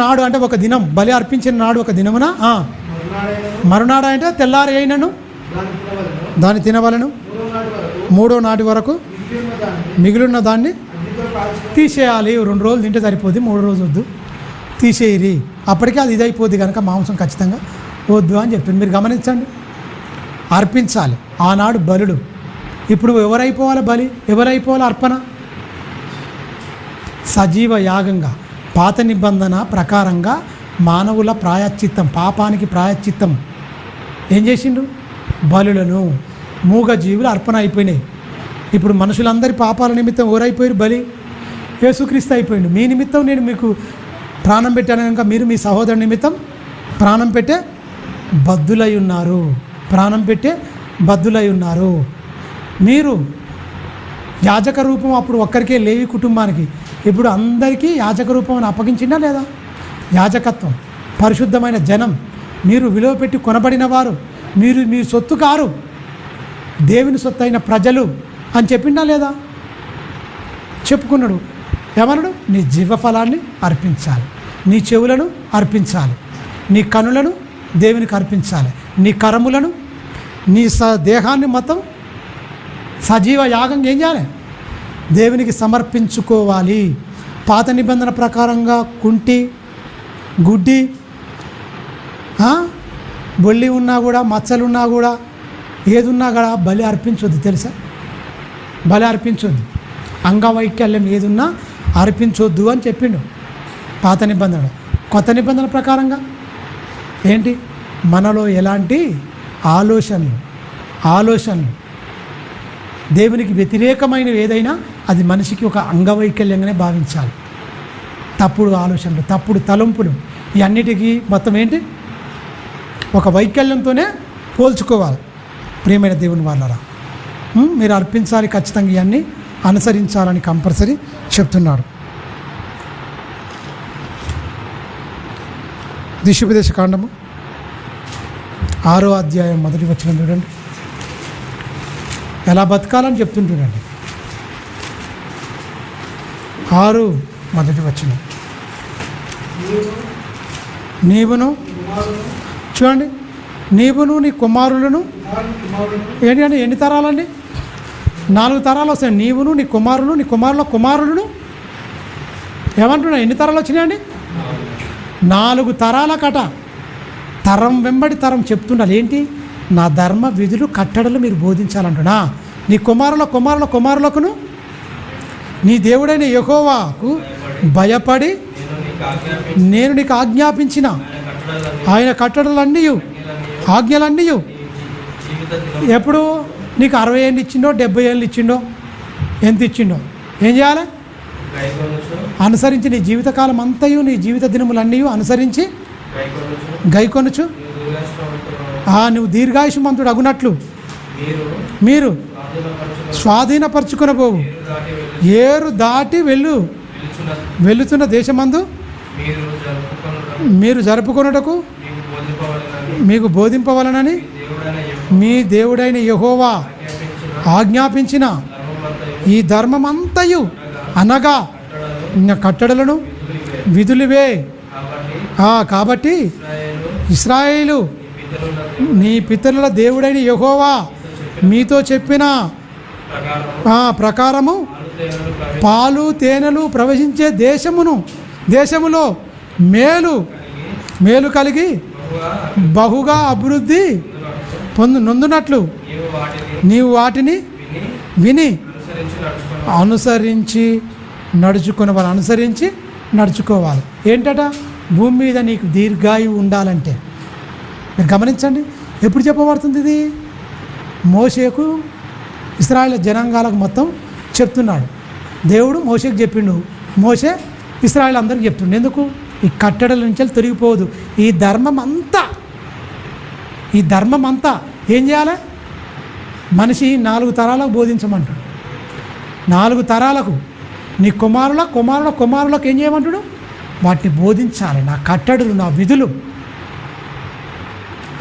Speaker 1: నాడు అంటే ఒక దినం, బలి అర్పించిన నాడు ఒక దినమున మరునాడు అంటే తెల్లారి అయినను దాన్ని తినవలను. 3వ నాటి వరకు మిగిలిన దాన్ని తీసేయాలి. 2 రోజులు తింటే సరిపోద్ది, 3 రోజులు వద్దు, తీసేయరి. అప్పటికే అది ఇదైపోద్ది కనుక మాంసం ఖచ్చితంగా వద్దు అని చెప్పింది. మీరు గమనించండి, అర్పించాలి. ఆనాడు బలుడు. ఇప్పుడు ఎవరైపోవాలి బలి, ఎవరైపోవాలి అర్పణ? సజీవ యాగంగా పాత నిబంధన ప్రకారంగా మానవుల ప్రాయశ్చిత్తం, పాపానికి ప్రాయశ్చిత్తం ఏం చేసిండు? బలులను, మూగజీవులు అర్పణ అయిపోయినాయి. ఇప్పుడు మనుషులందరి పాపాల నిమిత్తం ఎవరైపోయారు? బలి యేసుక్రీస్తు అయిపోయిండు. మీ నిమిత్తం నేను మీకు ప్రాణం పెట్టాను కనుక మీరు మీ సహోదరుని నిమిత్తం ప్రాణం పెట్టే బద్దులై ఉన్నారు, ప్రాణం పెట్టే బద్దులై ఉన్నారు. మీరు యాజక రూపం అప్పుడు ఒక్కరికే, లేవి కుటుంబానికి, ఇప్పుడు అందరికీ యాజక రూపం అని అప్పగించిందా లేదా? యాజకత్వం, పరిశుద్ధమైన జనం, మీరు విలువ పెట్టి కొనబడిన వారు, మీరు మీ సొత్తు కారు, దేవుని సొత్తు అయిన ప్రజలు అని చెప్పిండా లేదా? చెప్పుకున్నాడు. ఏమన్నాడు? నీ జీవఫలాన్ని అర్పించాలి, నీ చెవులను అర్పించాలి, నీ కనులను దేవునికి అర్పించాలి, నీ కరములను, నీ దేహాన్ని మొత్తం సజీవ యాగం ఏం చేయాలి? దేవునికి సమర్పించుకోవాలి. పాత నిబంధన ప్రకారంగా కుంటి, గుడ్డి, బొల్లి ఉన్నా కూడా, మచ్చలున్నా కూడా, ఏదున్నా కూడా బలి అర్పించొద్దు. తెలుసా? బలి అర్పించొద్దు. అంగవైకల్యం ఏదున్నా అర్పించొద్దు అని చెప్పిండు పాత నిబంధన. కొత్త నిబంధన ప్రకారంగా ఏంటి? మనలో ఎలాంటి ఆలోచనలు దేవునికి వ్యతిరేకమైనవి ఏదైనా అది మనిషికి ఒక అంగవైకల్యంగానే భావించాలి. తప్పుడు ఆలోచనలు, తప్పుడు తలంపులు, ఈ అన్నిటికీ మొత్తం ఏంటి? ఒక వైకల్యంతోనే పోల్చుకోవాలి. ప్రియమైన దేవుని వాళ్ళరా, మీరు అర్పించాలి, ఖచ్చితంగా ఇవన్నీ అనుసరించాలని కంపల్సరీ చెప్తున్నాడు. దిశోపదేశ కాండము 6వ అధ్యాయం 1వ వచనం చూడండి. ఎలా బతకాలని చెప్తుంటాడండి. 6 1వ వచనం. నీవును, చూడండి, నీవును నీ కుమారులను, ఏంటి అంటే ఎన్ని తరాలండి? 4 తరాలు వస్తాయి. నీవును నీ కుమారులు, నీ కుమారులను ఏమంటున్నా? ఎన్ని తరాలు వచ్చినాయండి? 4 తరాల కట. తరం వెంబడి తరం చెప్తుండాలి. ఏంటి? నా ధర్మ విధులు కట్టడలు మీరు బోధించాలంటున్నా. నీ కుమారులకును నీ దేవుడైన యెహోవాకు భయపడి నేను నీకు ఆజ్ఞాపించిన ఆయన కట్టడలన్నీ, ఆజ్ఞలన్నీ ఎప్పుడు నీకు 60 ఏళ్ళు ఇచ్చిండో, 70 ఏళ్ళు ఇచ్చిండో, ఎంత ఇచ్చిండో ఏం చేయాలి? అనుసరించి నీ జీవితకాలం అంతయు, నీ జీవిత దినములన్నీ అనుసరించి గైకొనుచు నువ్వు దీర్ఘాయుష్మంతుడు అగునట్లు మీరు స్వాధీనపరచుకొనబోవు ఏరు దాటి వెళ్ళుతున్న దేశమందు మీరు జరుపుకొనుటకు మీకు బోధింపవలనని మీ దేవుడైన యెహోవా ఆజ్ఞాపించిన ఈ ధర్మమంతయు అనగా కట్టడలను విధులివే. కాబట్టి ఇశ్రాయేలు నీ పితరుల దేవుడైన యెహోవా మీతో చెప్పిన ప్రకారము పాలు తేనెలు ప్రవహించే దేశములో మేలు కలిగి బహుగా అభివృద్ధి నొందునట్లు నీవు వాటిని విని అనుసరించి నడుచుకోవాలి. ఏంటట? భూమి మీద నీకు దీర్ఘాయువు ఉండాలంటే. మీరు గమనించండి, ఎప్పుడు చెప్పబడుతుంది ఇది? మోషేకు, ఇశ్రాయేలు జనాంగాలకు మొత్తం చెప్తున్నాడు. దేవుడు మోషేకు చెప్పిండు, మోషే ఇశ్రాయేలు అందరికి చెప్తుండు. ఎందుకు? ఈ కట్టడల నుంచి తొలగిపోదు. ఈ ధర్మం అంతా ఏం చేయాలి? మనిషి 4 తరాలకు బోధించమంటాడు. 4 తరాలకు నీ కుమారులకు ఏం చేయమంటాడు? వాటిని బోధించాలి. నా కట్టడలు, నా విధులు.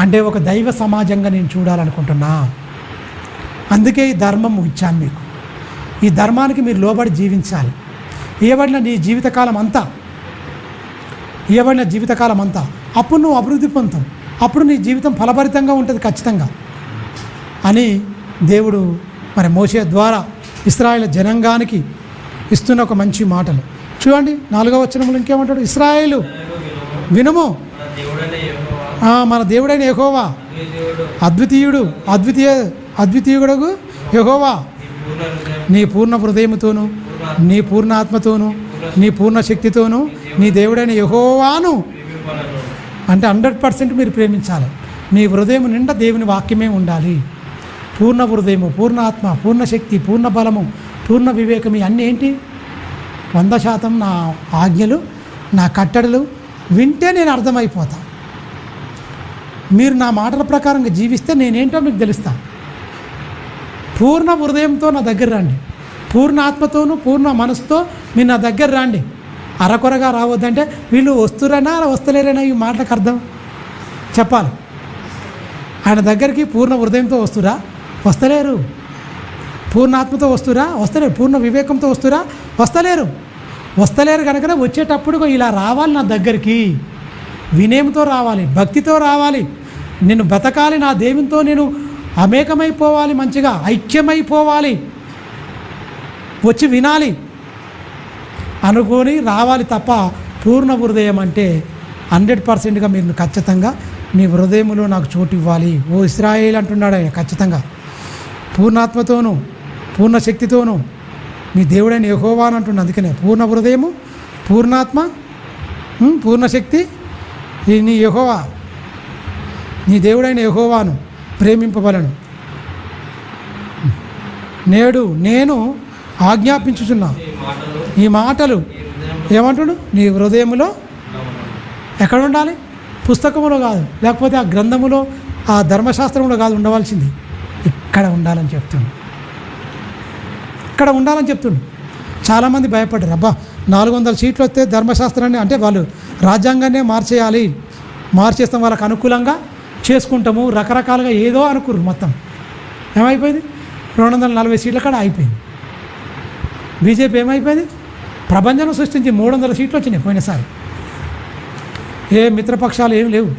Speaker 1: అంటే ఒక దైవ సమాజంగా నేను చూడాలనుకుంటున్నా. అందుకే ఈ ధర్మం ఇచ్చాను మీకు. ఈ ధర్మానికి మీరు లోబడి జీవించాలి. ఇవ్వబడిన జీవితకాలం అంతా అప్పుడు నువ్వు అభివృద్ధి పొందుతావు. అప్పుడు నీ జీవితం ఫలభరితంగా ఉంటుంది ఖచ్చితంగా అని దేవుడు మరి మోషే ద్వారా ఇశ్రాయేలు జనాంగానికి ఇస్తున్న ఒక మంచి మాటలు చూడండి. 4వ వచనంలో ఇంకేమంటాడు? ఇశ్రాయేలు వినుము, మన దేవుడైన యెహోవా అద్వితీయుడు యెహోవా నీ పూర్ణ హృదయముతోను, నీ పూర్ణ ఆత్మతోను, నీ పూర్ణ శక్తితోను నీ దేవుడైన యెహోవాను అంటే 100% మీరు ప్రేమించాలి. మీ హృదయం నిండా దేవుని వాక్యమే ఉండాలి. పూర్ణ హృదయము, పూర్ణ ఆత్మ, పూర్ణ శక్తి, పూర్ణ బలము, పూర్ణ వివేకం అన్నీ ఏంటి? 100% నా ఆజ్ఞలు, నా కట్టడలు వింటే నేను అర్థమైపోతా. మీరు నా మాటల ప్రకారంగా జీవిస్తే నేనేంటో మీకు తెలుస్తా. పూర్ణ హృదయంతో నా దగ్గర రండి, పూర్ణ ఆత్మతోనూ పూర్ణ మనసుతో మీరు నా దగ్గర రండి. అరకొరగా రావద్దంటే వీళ్ళు వస్తురనా వస్తలేరనా ఈ మాటలకు అర్థం చెప్పాలి. ఆయన దగ్గరికి పూర్ణ హృదయంతో వస్తురా? వస్తలేరు. పూర్ణ ఆత్మతో వస్తురా? వస్తలేరు. పూర్ణ వివేకంతో వస్తురా? వస్తలేరు కనుక వచ్చేటప్పుడు ఇలా రావాలి నా దగ్గరికి, వినయంతో రావాలి, భక్తితో రావాలి. నేను బతకాలి, నా దేవునితో నేను అమేకమైపోవాలి, మంచిగా ఐక్యమైపోవాలి, వచ్చి వినాలి అనుకొని రావాలి తప్ప పూర్ణ హృదయం అంటే 100%గా మీరు ఖచ్చితంగా మీ హృదయంలో నాకు చోటు ఇవ్వాలి. ఓ ఇశ్రాయేలు అంటున్నాడు ఆయన. ఖచ్చితంగా పూర్ణాత్మతోనూ పూర్ణ శక్తితోనూ మీ దేవుడైన యెహోవా అని అంటున్నాడు. అందుకనే పూర్ణ హృదయము, పూర్ణాత్మ, పూర్ణ శక్తి నీ యెహోవా, నీ దేవుడైన యెహోవాను ప్రేమింపవలను. నేడు నేను ఆజ్ఞాపించుచున్నా ఈ మాటలు ఏమంటుడు? నీ హృదయములో ఎక్కడ ఉండాలి? పుస్తకములో కాదు, లేకపోతే ఆ గ్రంథములో, ఆ ధర్మశాస్త్రంలో కాదు ఉండవలసింది, ఇక్కడ ఉండాలని చెప్తుండు. ఇక్కడ ఉండాలని చెప్తుండు. చాలామంది భయపడ్డారు. అబ్బా 400 సీట్లు వస్తే ధర్మశాస్త్రాన్ని అంటే వాళ్ళు రాజ్యాంగాన్నే మార్చేస్తాం, వాళ్ళకు అనుకూలంగా చేసుకుంటాము, రకరకాలుగా ఏదో అనుకుర్రు. మొత్తం ఏమైపోయింది? 240 సీట్ల కాడ అయిపోయింది. బీజేపీ ఏమైపోయింది? ప్రపంచం సృష్టించి 300 సీట్లు వచ్చినాయి పోయినసారి. ఏ మిత్రపక్షాలు ఏం లేవు,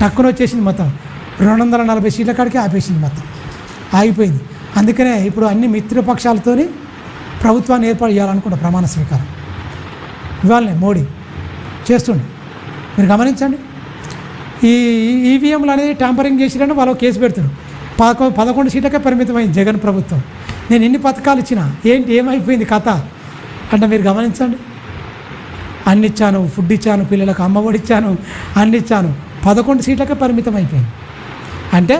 Speaker 1: టక్కున వచ్చేసింది. మొత్తం 240 సీట్ల కాడికి ఆపేసింది, మొత్తం ఆగిపోయింది. అందుకనే ఇప్పుడు అన్ని మిత్రపక్షాలతోని ప్రభుత్వాన్ని ఏర్పాటు చేయాలనుకుంటా. ప్రమాణ స్వీకారం ఇవాళనే మోడీ చేస్తుండే. మీరు గమనించండి. ఈ ఈవీఎంలు అనేది ట్యాంపరింగ్ చేసిరని వాళ్ళు కేసు పెడతారు. 11 సీట్లకే పరిమితమైంది జగన్ ప్రభుత్వం. నేను ఇన్ని పథకాలు ఇచ్చినా ఏంటి, ఏమైపోయింది కథ అంటే మీరు గమనించండి. అన్ని ఇచ్చాను, ఫుడ్ ఇచ్చాను, పిల్లలకు అమ్మఒడి ఇచ్చాను, అన్ని ఇచ్చాను, 11 సీట్లకే పరిమితం అయిపోయింది. అంటే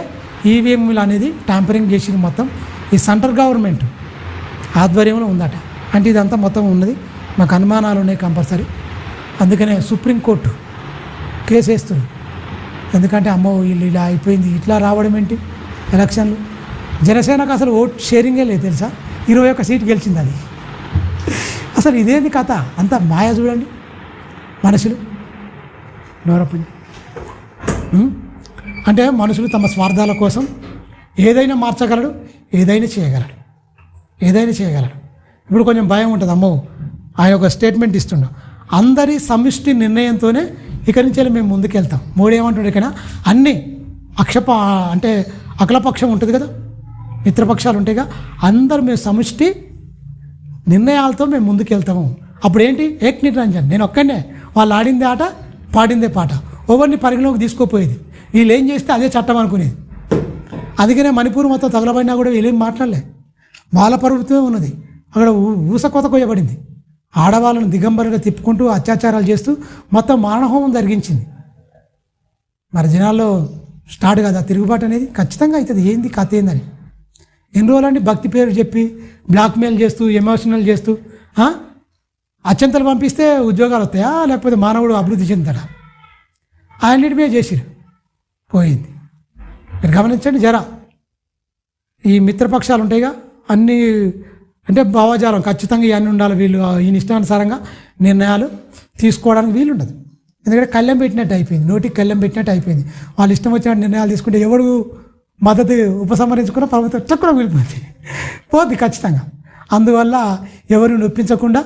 Speaker 1: ఈవీఎంలు అనేది ట్యాంపరింగ్ చేసింది మొత్తం ఈ సెంట్రల్ గవర్నమెంట్ ఆధ్వర్యంలో ఉందట. అంటే ఇదంతా మొత్తం ఉన్నది. మాకు అనుమానాలు ఉన్నాయి కంపల్సరీ. అందుకనే సుప్రీంకోర్టు కేసు వేస్తుంది. ఎందుకంటే అమ్మో వీళ్ళు ఇలా అయిపోయింది, ఇట్లా రావడం ఏంటి ఎలక్షన్లు. జనసేనకు అసలు ఓట్ షేరింగే లేదు తెలుసా, 21 సీటు గెలిచింది అది. అసలు ఇదేంది కథ? అంత మాయ చూడండి మనుషులు. నోరపుంది అంటే మనుషులు తమ స్వార్థాల కోసం ఏదైనా మార్చగలడు, ఏదైనా చేయగలడు. ఇప్పుడు కొంచెం భయం ఉంటుంది. అమ్మో ఆయన ఒక స్టేట్మెంట్ ఇస్తుండ, అందరి సమిష్టి నిర్ణయంతోనే ఇక నుంచి మేము ముందుకెళ్తాం. మోడీ ఏమంటాడు ఇక్కడ? అన్నీ అంటే అఖిలపక్షం ఉంటుంది కదా, మిత్రపక్షాలు ఉంటాయిగా, అందరూ మేము సమిష్టి నిర్ణయాలతో మేము ముందుకెళ్తాము. అప్పుడు ఏంటి? ఏక్ నిరంజన్, నేను ఒక్కనే, వాళ్ళు ఆడిందే ఆట, పాడిందే పాట, ఎవరిని పరిగణలోకి తీసుకోపోయేది. వీళ్ళు ఏం చేస్తే అదే చట్టం అనుకునేది. అందుకనే మణిపూర్ మొత్తం తగలబడినా కూడా వీళ్ళేం మాట్లాడలే. వాళ్ళ ప్రభుత్వమే ఉన్నది. అక్కడ ఊసకొత కొయ్యబడింది. ఆడవాళ్ళను దిగంబరుగా తిప్పుకుంటూ అత్యాచారాలు చేస్తూ మొత్తం మారణహోమం జరిగించింది. మరి జనాల్లో స్టార్ట్ కాదు ఆ తిరుగుబాటు అనేది. ఖచ్చితంగా అవుతుంది. ఏంది కథ ఏందని ఎన్ని రోజులండి భక్తి పేరు చెప్పి బ్లాక్మెయిల్ చేస్తూ, ఎమోషనల్ చేస్తూ అత్యంతలు పంపిస్తే ఉద్యోగాలు వస్తాయా, లేకపోతే మానవుడు అభివృద్ధి చెందుతాడా? ఆయన్నిటి మీద చేసిరు, పోయింది. మీరు గమనించండి జరా. ఈ మిత్రపక్షాలు ఉంటాయిగా, అన్నీ అంటే భావజాలం ఖచ్చితంగా ఇవన్నీ ఉండాలి. వీళ్ళు ఈయన ఇష్టానుసారంగా నిర్ణయాలు తీసుకోవడానికి వీలు ఉండదు. ఎందుకంటే కళ్ళెం పెట్టినట్టు అయిపోయింది, నోటికి కళ్ళెం పెట్టినట్టు అయిపోయింది. వాళ్ళు ఇష్టం వచ్చిన నిర్ణయాలు తీసుకుంటే ఎవడు మద్దతు ఉపసంహరించుకున్న ప్రభుత్వం చక్కగా పోద్ది ఖచ్చితంగా. అందువల్ల ఎవరిని నొప్పించకుండా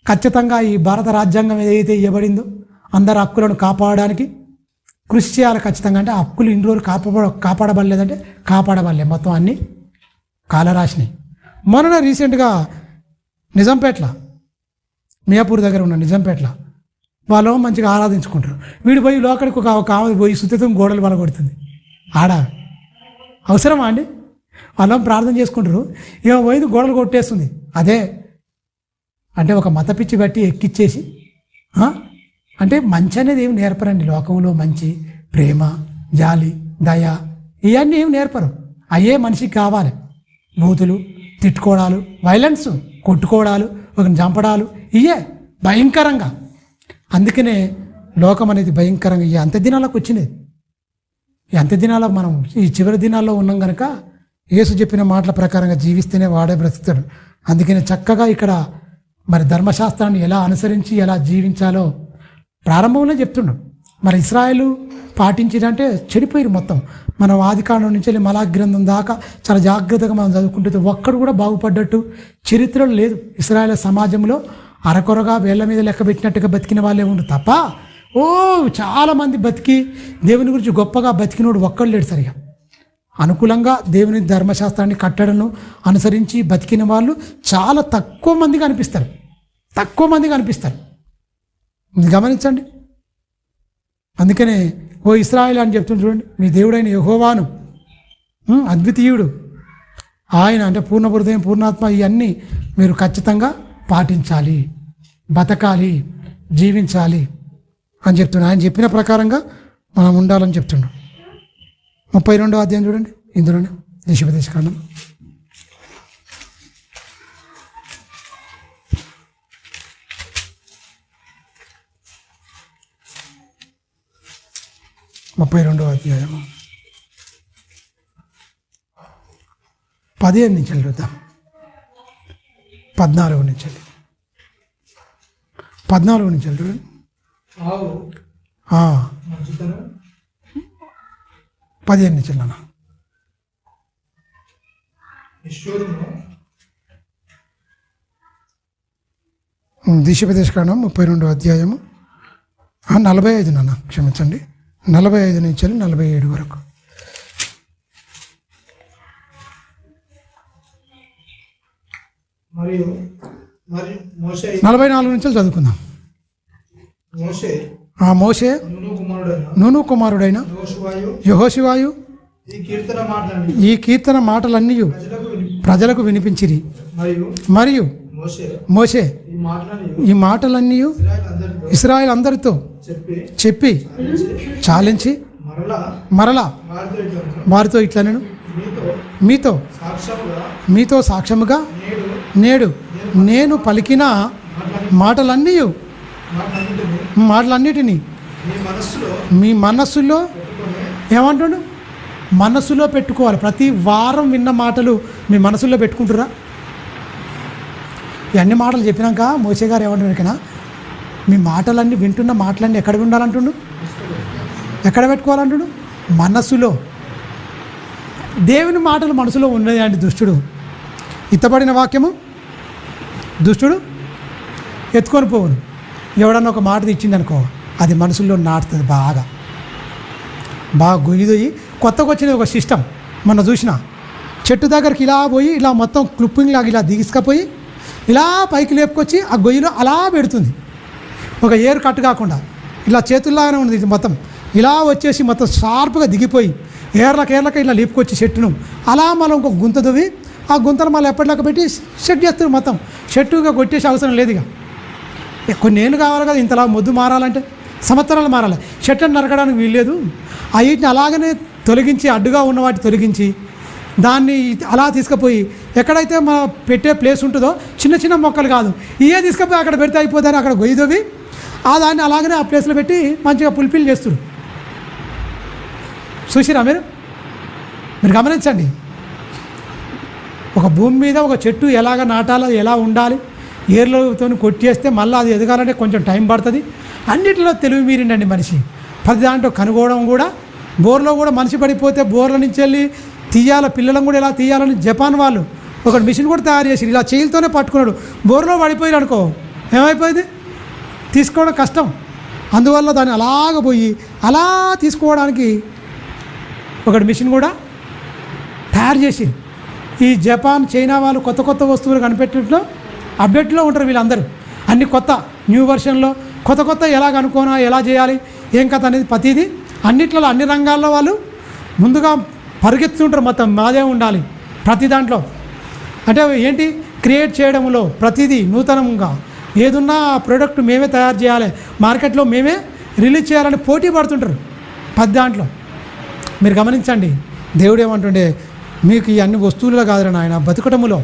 Speaker 1: ఖచ్చితంగా ఈ భారత రాజ్యాంగం ఏదైతే ఇవ్వబడిందో అందరి హక్కులను కాపాడడానికి కృషి చేయాలి ఖచ్చితంగా. అంటే హక్కులు ఇన్ని రోజులు కాపాడబడలేదంటే కాపాడబడలే, మొత్తం అన్నీ కాలరాశినాయి. మొన్న రీసెంట్గా నిజాంపేటలో, మియాపూర్ దగ్గర ఉన్న నిజాంపేటలో వాళ్ళు మంచిగా ఆరాధించుకుంటారు. వీడు పోయి లోకడికి ఒక ఆమె పోయి సుత్తితం గోడలు కొడుతుంది. ఆడ అవసరమా అండి? వాళ్ళం ప్రార్థన చేసుకుంటారు, ఏమో పోయింది గోడలు కొట్టేస్తుంది. అదే అంటే ఒక మత పిచ్చి బట్టి ఎక్కిచ్చేసి అంటే మంచి అనేది ఏమి నేర్పరండి. లోకంలో మంచి, ప్రేమ, జాలి, దయ ఇవన్నీ ఏమి నేర్పరు. అయ్యే మనిషికి కావాలి. బూతులు, తిట్టుకోవడాలు, వైలెన్స్, కొట్టుకోవడాలు, ఒకరిని చంపడాలు, ఇవే భయంకరంగా. అందుకనే లోకం అనేది భయంకరంగా ఈ అంత్య దినాలకు వచ్చినది. ఈ అంత్య దినాల్లో మనం ఈ చివరి దినాల్లో ఉన్నాం కనుక యేసు చెప్పిన మాటల ప్రకారంగా జీవిస్తేనే వాడే బ్రతుకుతాడు. అందుకనే చక్కగా ఇక్కడ మరి ధర్మశాస్త్రాన్ని ఎలా అనుసరించి ఎలా జీవించాలో ప్రారంభంలో చెప్తున్నాం. మరి ఇశ్రాయేలు పాటించినంటే చెడిపోయారు మొత్తం. మనం ఆదికాండం నుంచి వెళ్ళి మలాక్ గ్రంథం దాకా చాలా జాగ్రత్తగా మనం చదువుకుంటే ఒక్కడు కూడా బాగుపడ్డట్టు చరిత్రలో లేదు. ఇశ్రాయేల్ సమాజంలో అరకొరగా వేళ్ల మీద లెక్క పెట్టినట్టుగా బతికిన వాళ్ళే ఉండు తప్ప చాలామంది బతికి దేవుని గురించి గొప్పగా బతికినోడు ఒక్కడు లేడు. సరిగా అనుకూలంగా దేవుని ధర్మశాస్త్రాన్ని కట్టడను అనుసరించి బతికిన వాళ్ళు చాలా తక్కువ మందిగా అనిపిస్తారు. ఇది గమనించండి. అందుకనే ఓ ఇశ్రాయేలు అని చెప్తుంది చూడండి, మీ దేవుడైన యెహోవాను అద్వితీయుడు ఆయన, అంటే పూర్ణ హృదయం పూర్ణాత్మ ఇవన్నీ మీరు ఖచ్చితంగా పాటించాలి, బతకాలి, జీవించాలి అని చెప్తున్నాడు. ఆయన చెప్పిన ప్రకారంగా మనం ఉండాలని చెప్తున్నాడు. 32వ అధ్యాయం చూడండి, ఇందులోనే ద్వితీయోపదేశకాండం 32వ అధ్యాయం 15 నుంచి చూద్దాం. 14 నుంచి 14 నుంచి చూడండి. 15 నుంచి నాన్న. ద్వితీయోపదేశకాండం 32వ అధ్యాయము 45 నాన్న, క్షమించండి, 45 నుంచి 47 వరకు.
Speaker 2: మరియు
Speaker 1: 44 నుంచి చదువుకుందాం. మోషే నూను కుమారుడైన యెహోషువాయు ఈ కీర్తన మాటలన్నీ ప్రజలకు వినిపించిరి. మరియు మోషే ఈ మాటలన్నీ ఇశ్రాయేలు అందరితో చెప్పి చాలించి మరలా వారితో ఇట్లా మీతో సాక్ష్యముగా నేడు నేను పలికిన మాటలన్నిటినీ మీ మనస్సులో ఏమంటాడు, మనస్సులో పెట్టుకోవాలి. ప్రతి వారం విన్న మాటలు మీ మనసులో పెట్టుకుంటురా? ఇవన్నీ మాటలు చెప్పినాక మోషే గారు ఏమంటున్నా, మీ మాటలన్నీ వింటున్న మాటలన్నీ ఎక్కడ ఉండాలంటుండు, ఎక్కడ పెట్టుకోవాలంటుడు? మనస్సులో. దేవుని మాటలు మనసులో ఉన్నది అండి. దుష్టుడు ఇత్తబడిన వాక్యము దుష్టుడు ఎత్తుకొని పోవును. ఎవడన్నా ఒక మాట ఇచ్చిందనుకో, అది మనసులో నాటుతుంది. బాగా గొయ్యి కొత్తగా వచ్చిన ఒక సిస్టమ్ మొన్న చూసిన, చెట్టు దగ్గరికి ఇలా పోయి ఇలా మొత్తం క్లిప్పింగ్ లాగా ఇలా తీసుకుపోయి ఇలా పైకి లేపుకొచ్చి ఆ గొయ్యిలో అలా పెడుతుంది. ఒక ఏరు కట్టు కాకుండా ఇలా చేతుల్లాగానే ఉంది. ఇది మొత్తం ఇలా వచ్చేసి మొత్తం షార్ప్గా దిగిపోయి ఏర్లకి ఇలా లేపుకొచ్చి చెట్టును అలా మనం ఒక గుంత దువ్వి ఆ గుంతలు మళ్ళీ ఎప్పటిలాగా పెట్టి సెట్ చేస్తారు. మొత్తం చెట్టుగా కొట్టేసి అవసరం లేదు. ఇక కొన్ని ఏళ్ళు కావాలి కదా, ఇంతలా మొద్దు మారాలంటే సంవత్సరాలు మారాలి. చెట్టును నరకడానికి వీల్లేదు. ఆ వీటిని అలాగనే తొలగించి అడ్డుగా ఉన్న వాటిని తొలగించి దాన్ని అలా తీసుకుపోయి ఎక్కడైతే మన పెట్టే ప్లేస్ ఉంటుందో చిన్న చిన్న మొక్కలు కాదు, ఇవే తీసుకుపోయి అక్కడ పెడితే అయిపోతారు. అక్కడ గొయ్యిదోవి దాన్ని అలాగనే ఆ ప్లేస్లో పెట్టి మంచిగా పులిపిల్ చేస్తారు. చూసిరా మీరు గమనించండి. ఒక భూమి మీద ఒక చెట్టు ఎలాగ నాటాలో, ఎలా ఉండాలి, ఏర్లతో కొట్టేస్తే మళ్ళీ అది ఎదగాలంటే కొంచెం టైం పడుతుంది. అన్నిటిలో తెలివి మీరిండండి మనిషి. ప్రతి దాంట్లో కనుగోవడం కూడా, బోర్లో కూడా మనిషి పడిపోతే బోర్ల నుంచి వెళ్ళి తీయాలి, పిల్లలను కూడా ఎలా తీయాలని జపాన్ వాళ్ళు ఒక మిషన్ కూడా తయారు చేసి ఇలా చేయిలతోనే పట్టుకున్నాడు. బోర్లో పడిపోయాడు అనుకో, ఏమైపోయింది? తీసుకోవడం కష్టం. అందువల్ల దాన్ని అలాగ పోయి అలా తీసుకోవడానికి ఒకటి మిషన్ కూడా తయారు చేసి, ఈ జపాన్ చైనా వాళ్ళు కొత్త వస్తువులు కనిపెట్టడంలో అప్డేట్లో ఉంటారు వీళ్ళందరూ. అన్ని కొత్త న్యూ వర్షన్లో కొత్త ఎలాగ అనుకోనా, ఎలా చేయాలి, ఏం కథ అనేది ప్రతిదీ అన్నిట్లో అన్ని రంగాల్లో వాళ్ళు ముందుగా పరిగెత్తుంటారు. మొత్తం మాదే ఉండాలి ప్రతి దాంట్లో. అంటే ఏంటి, క్రియేట్ చేయడంలో ప్రతిదీ నూతనంగా ఏదున్నా ప్రోడక్ట్ మేమే తయారు చేయాలి, మార్కెట్లో మేమే రిలీజ్ చేయాలని పోటీ పడుతుంటారు ప్రతి దాంట్లో. మీరు గమనించండి, దేవుడు ఏమంటుండే, మీకు ఈ అన్ని వస్తువులుగా కాదురా నాయన, బతుకటములో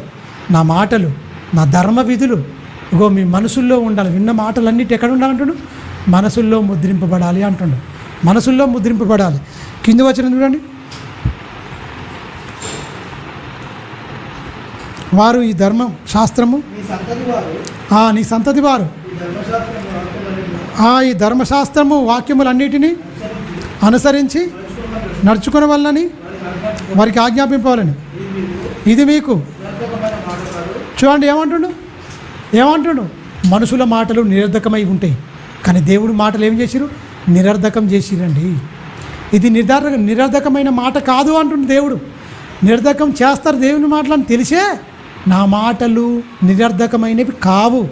Speaker 1: నా మాటలు, నా ధర్మ విధులు ఇగో మీ మనసుల్లో ఉండాలి. విన్న మాటలన్నిటి ఎక్కడ ఉండాలంటుడు, మనసుల్లో ముద్రింపబడాలి అంటుండు. మనసుల్లో ముద్రింపబడాలి. కింద వచ్చిన చూడండి, వారు ఈ ధర్మ శాస్త్రము నీ సంతతి వారు ఈ ధర్మశాస్త్రము వాక్యములన్నిటినీ అనుసరించి నడుచుకునే వల్లని వారికి ఆజ్ఞాపింపవాలని. ఇది మీకు చూడండి ఏమంటుండు మనుషుల మాటలు నిరర్ధకమై ఉంటాయి, కానీ దేవుడి మాటలు ఏం చేసిరు, నిరర్ధకం చేసిరండి. ఇది నిరర్ధకమైన మాట కాదు అంటుండు దేవుడు. నిరర్ధకం చేస్తారు దేవుని మాటలని తెలిసే నా మాటలు నిరర్ధకమైనవి కావు,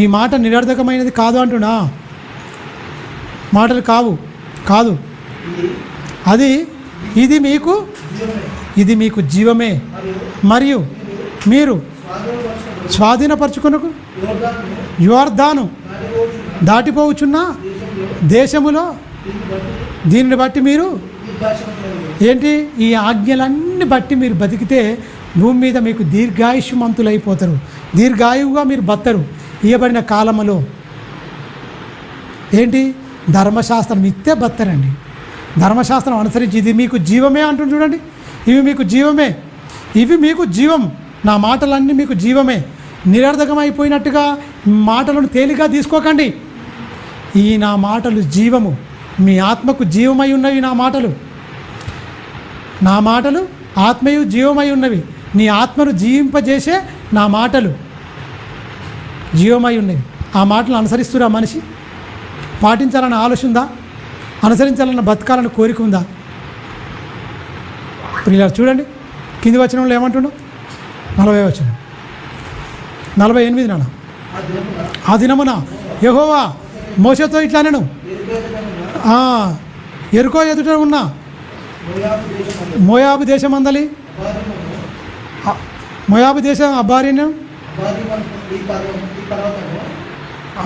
Speaker 1: ఈ మాట నిరర్ధకమైనది కాదు అంటున్నా. మాటలు కాదు అది ఇది మీకు జీవమే, మరియు మీరు స్వాధీనపరచుకొనకు యోర్దాను దాటిపోవచ్చున్న దేశములో దీనిని బట్టి మీరు ఏంటి, ఈ ఆజ్ఞలన్నీ బట్టి మీరు బతికితే భూమి మీద మీకు దీర్ఘాయుష్మంతులైపోతారు, దీర్ఘాయువుగా మీరు బతరు. ఇవ్వబడిన కాలములో ఏంటి, ధర్మశాస్త్రం ఇస్తే బతరండి. ధర్మశాస్త్రం అనుసరించి ఇది మీకు జీవమే అంటుంది చూడండి. ఇవి మీకు జీవం, నా మాటలన్నీ మీకు జీవమే. నిరర్ధకమైపోయినట్టుగా మాటలను తేలిగా తీసుకోకండి. ఈ నా మాటలు జీవము, మీ ఆత్మకు జీవమై ఉన్నవి. నా మాటలు ఆత్మయు జీవమై ఉన్నవి. నీ ఆత్మను జీవింపజేసే నా మాటలు జీవమై ఉన్నవి. ఆ మాటలు అనుసరిస్తురా మనిషి? పాటించాలన్న ఆలోచన ఉందా? అనుసరించాలన్న బతకాలన్న కోరిక ఉందా? ప్రియులారా చూడండి, కింది వచనంలో ఏమంటుండో, 40వ వచనం, 48 నాన్న. ఆ దినమున యెహోవా మోషేతో ఇట్లా నేను ఎరుకో ఎదుట ఉన్న మోయాబు దేశమందలి మోయాబు దేశం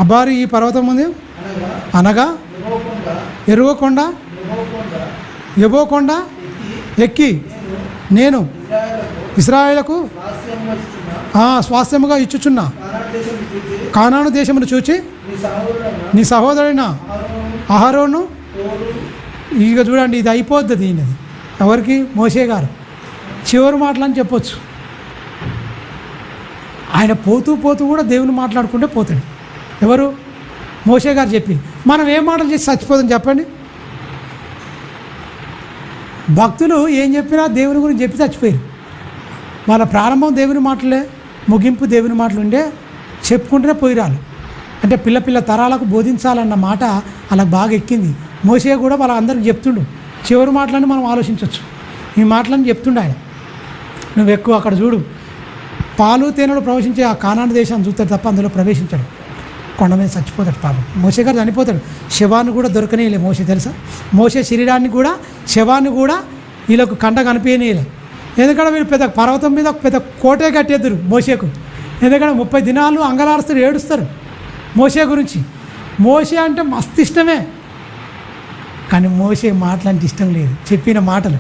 Speaker 1: అబారి ఈ పర్వతం ఉంది అనగా ఎబోకొండ ఎక్కి నేను ఇశ్రాయేలుకు స్వాస్థ్యముగా ఇచ్చుచున్నా కానాను దేశమును చూచి నీ సహోదరుడైన అహరోను. ఇక చూడండి, ఇది అయిపోద్ది. దీనిది ఎవరికి? మోషే గారు చివరి మాటలని చెప్పొచ్చు. ఆయన పోతూ కూడా దేవుని మాట్లాడుకుంటే పోతాడు. ఎవరు? మోషే గారు చెప్పి. మనం ఏం మాటలు చేసి చచ్చిపోతాం చెప్పండి? భక్తులు ఏం చెప్పినా దేవుని గురించి చెప్పి చచ్చిపోయారు. వాళ్ళ ప్రారంభం దేవుని మాటలే, ముగింపు దేవుని మాటలు ఉండే, చెప్పుకుంటూనే పోయిరాలు. అంటే పిల్ల తరాలకు బోధించాలన్న మాట అలా బాగా ఎక్కింది. మోషే కూడా వాళ్ళ అందరికి చెప్తుండు. చివరి మాటలని మనం ఆలోచించవచ్చు. ఈ మాటలని చెప్తుండు ఆయన. నువ్వు ఎక్కువ అక్కడ చూడు, పాలు తేనెలు ప్రవేశించే ఆ కానాను దేశాన్ని చూస్తాడు తప్ప అందులో ప్రవేశించాడు. కొండ మీద చచ్చిపోతాడు పాపం. మోషే గారు చనిపోతాడు. శవాన్ని కూడా దొరకనేలే మోషే, తెలుసా? మోషే శరీరాన్ని కూడా, శవాన్ని కూడా వీళ్ళకు కంట కనిపించనేలే. ఎందుకంటే వీళ్ళు పెద్ద పర్వతం మీద పెద్ద కోటే కట్టేద్దరు మోషేకు. ఎందుకంటే 30 దినాలు అంగలారుస్తారు, ఏడుస్తారు మోషే గురించి. మోషే అంటే మస్తు ఇష్టమే, కానీ మోషే మాటలు అంటే ఇష్టం లేదు. చెప్పిన మాటలు,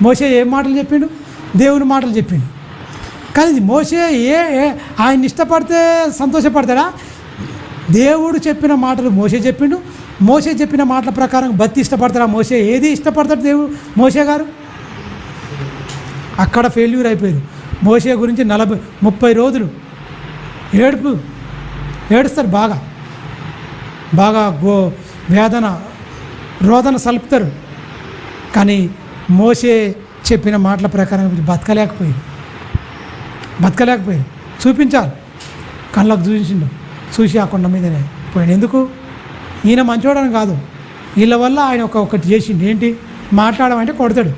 Speaker 1: మోషే ఏం మాటలు చెప్పిండు? దేవుని మాటలు చెప్పిండు. కానీ మోషే ఆయన ఇష్టపడితే సంతోషపడతాడా? దేవుడు చెప్పిన మాటలు మోషే చెప్పిండు. మోషే చెప్పిన మాటల ప్రకారం బతి ఇష్టపడతాడా? మోషే ఏది ఇష్టపడతాడు దేవుడు? మోషే గారు అక్కడ ఫెయిల్యూర్ అయిపోయారు. మోషే గురించి 30 రోజులు ఏడుస్తారు, బాగా వేదన రోదన సలుపుతారు. కానీ మోషే చెప్పిన మాటల ప్రకారం బతకలేకపోయారు. చూపించాలి, కళ్ళకు చూసి ఆ కొండ మీదనే పోయాడు. ఎందుకు? ఈయన మంచోడని కాదు, వీళ్ళ వల్ల ఆయన ఒకటి చేసిండు. ఏంటి? మాట్లాడమంటే కొడతాడు,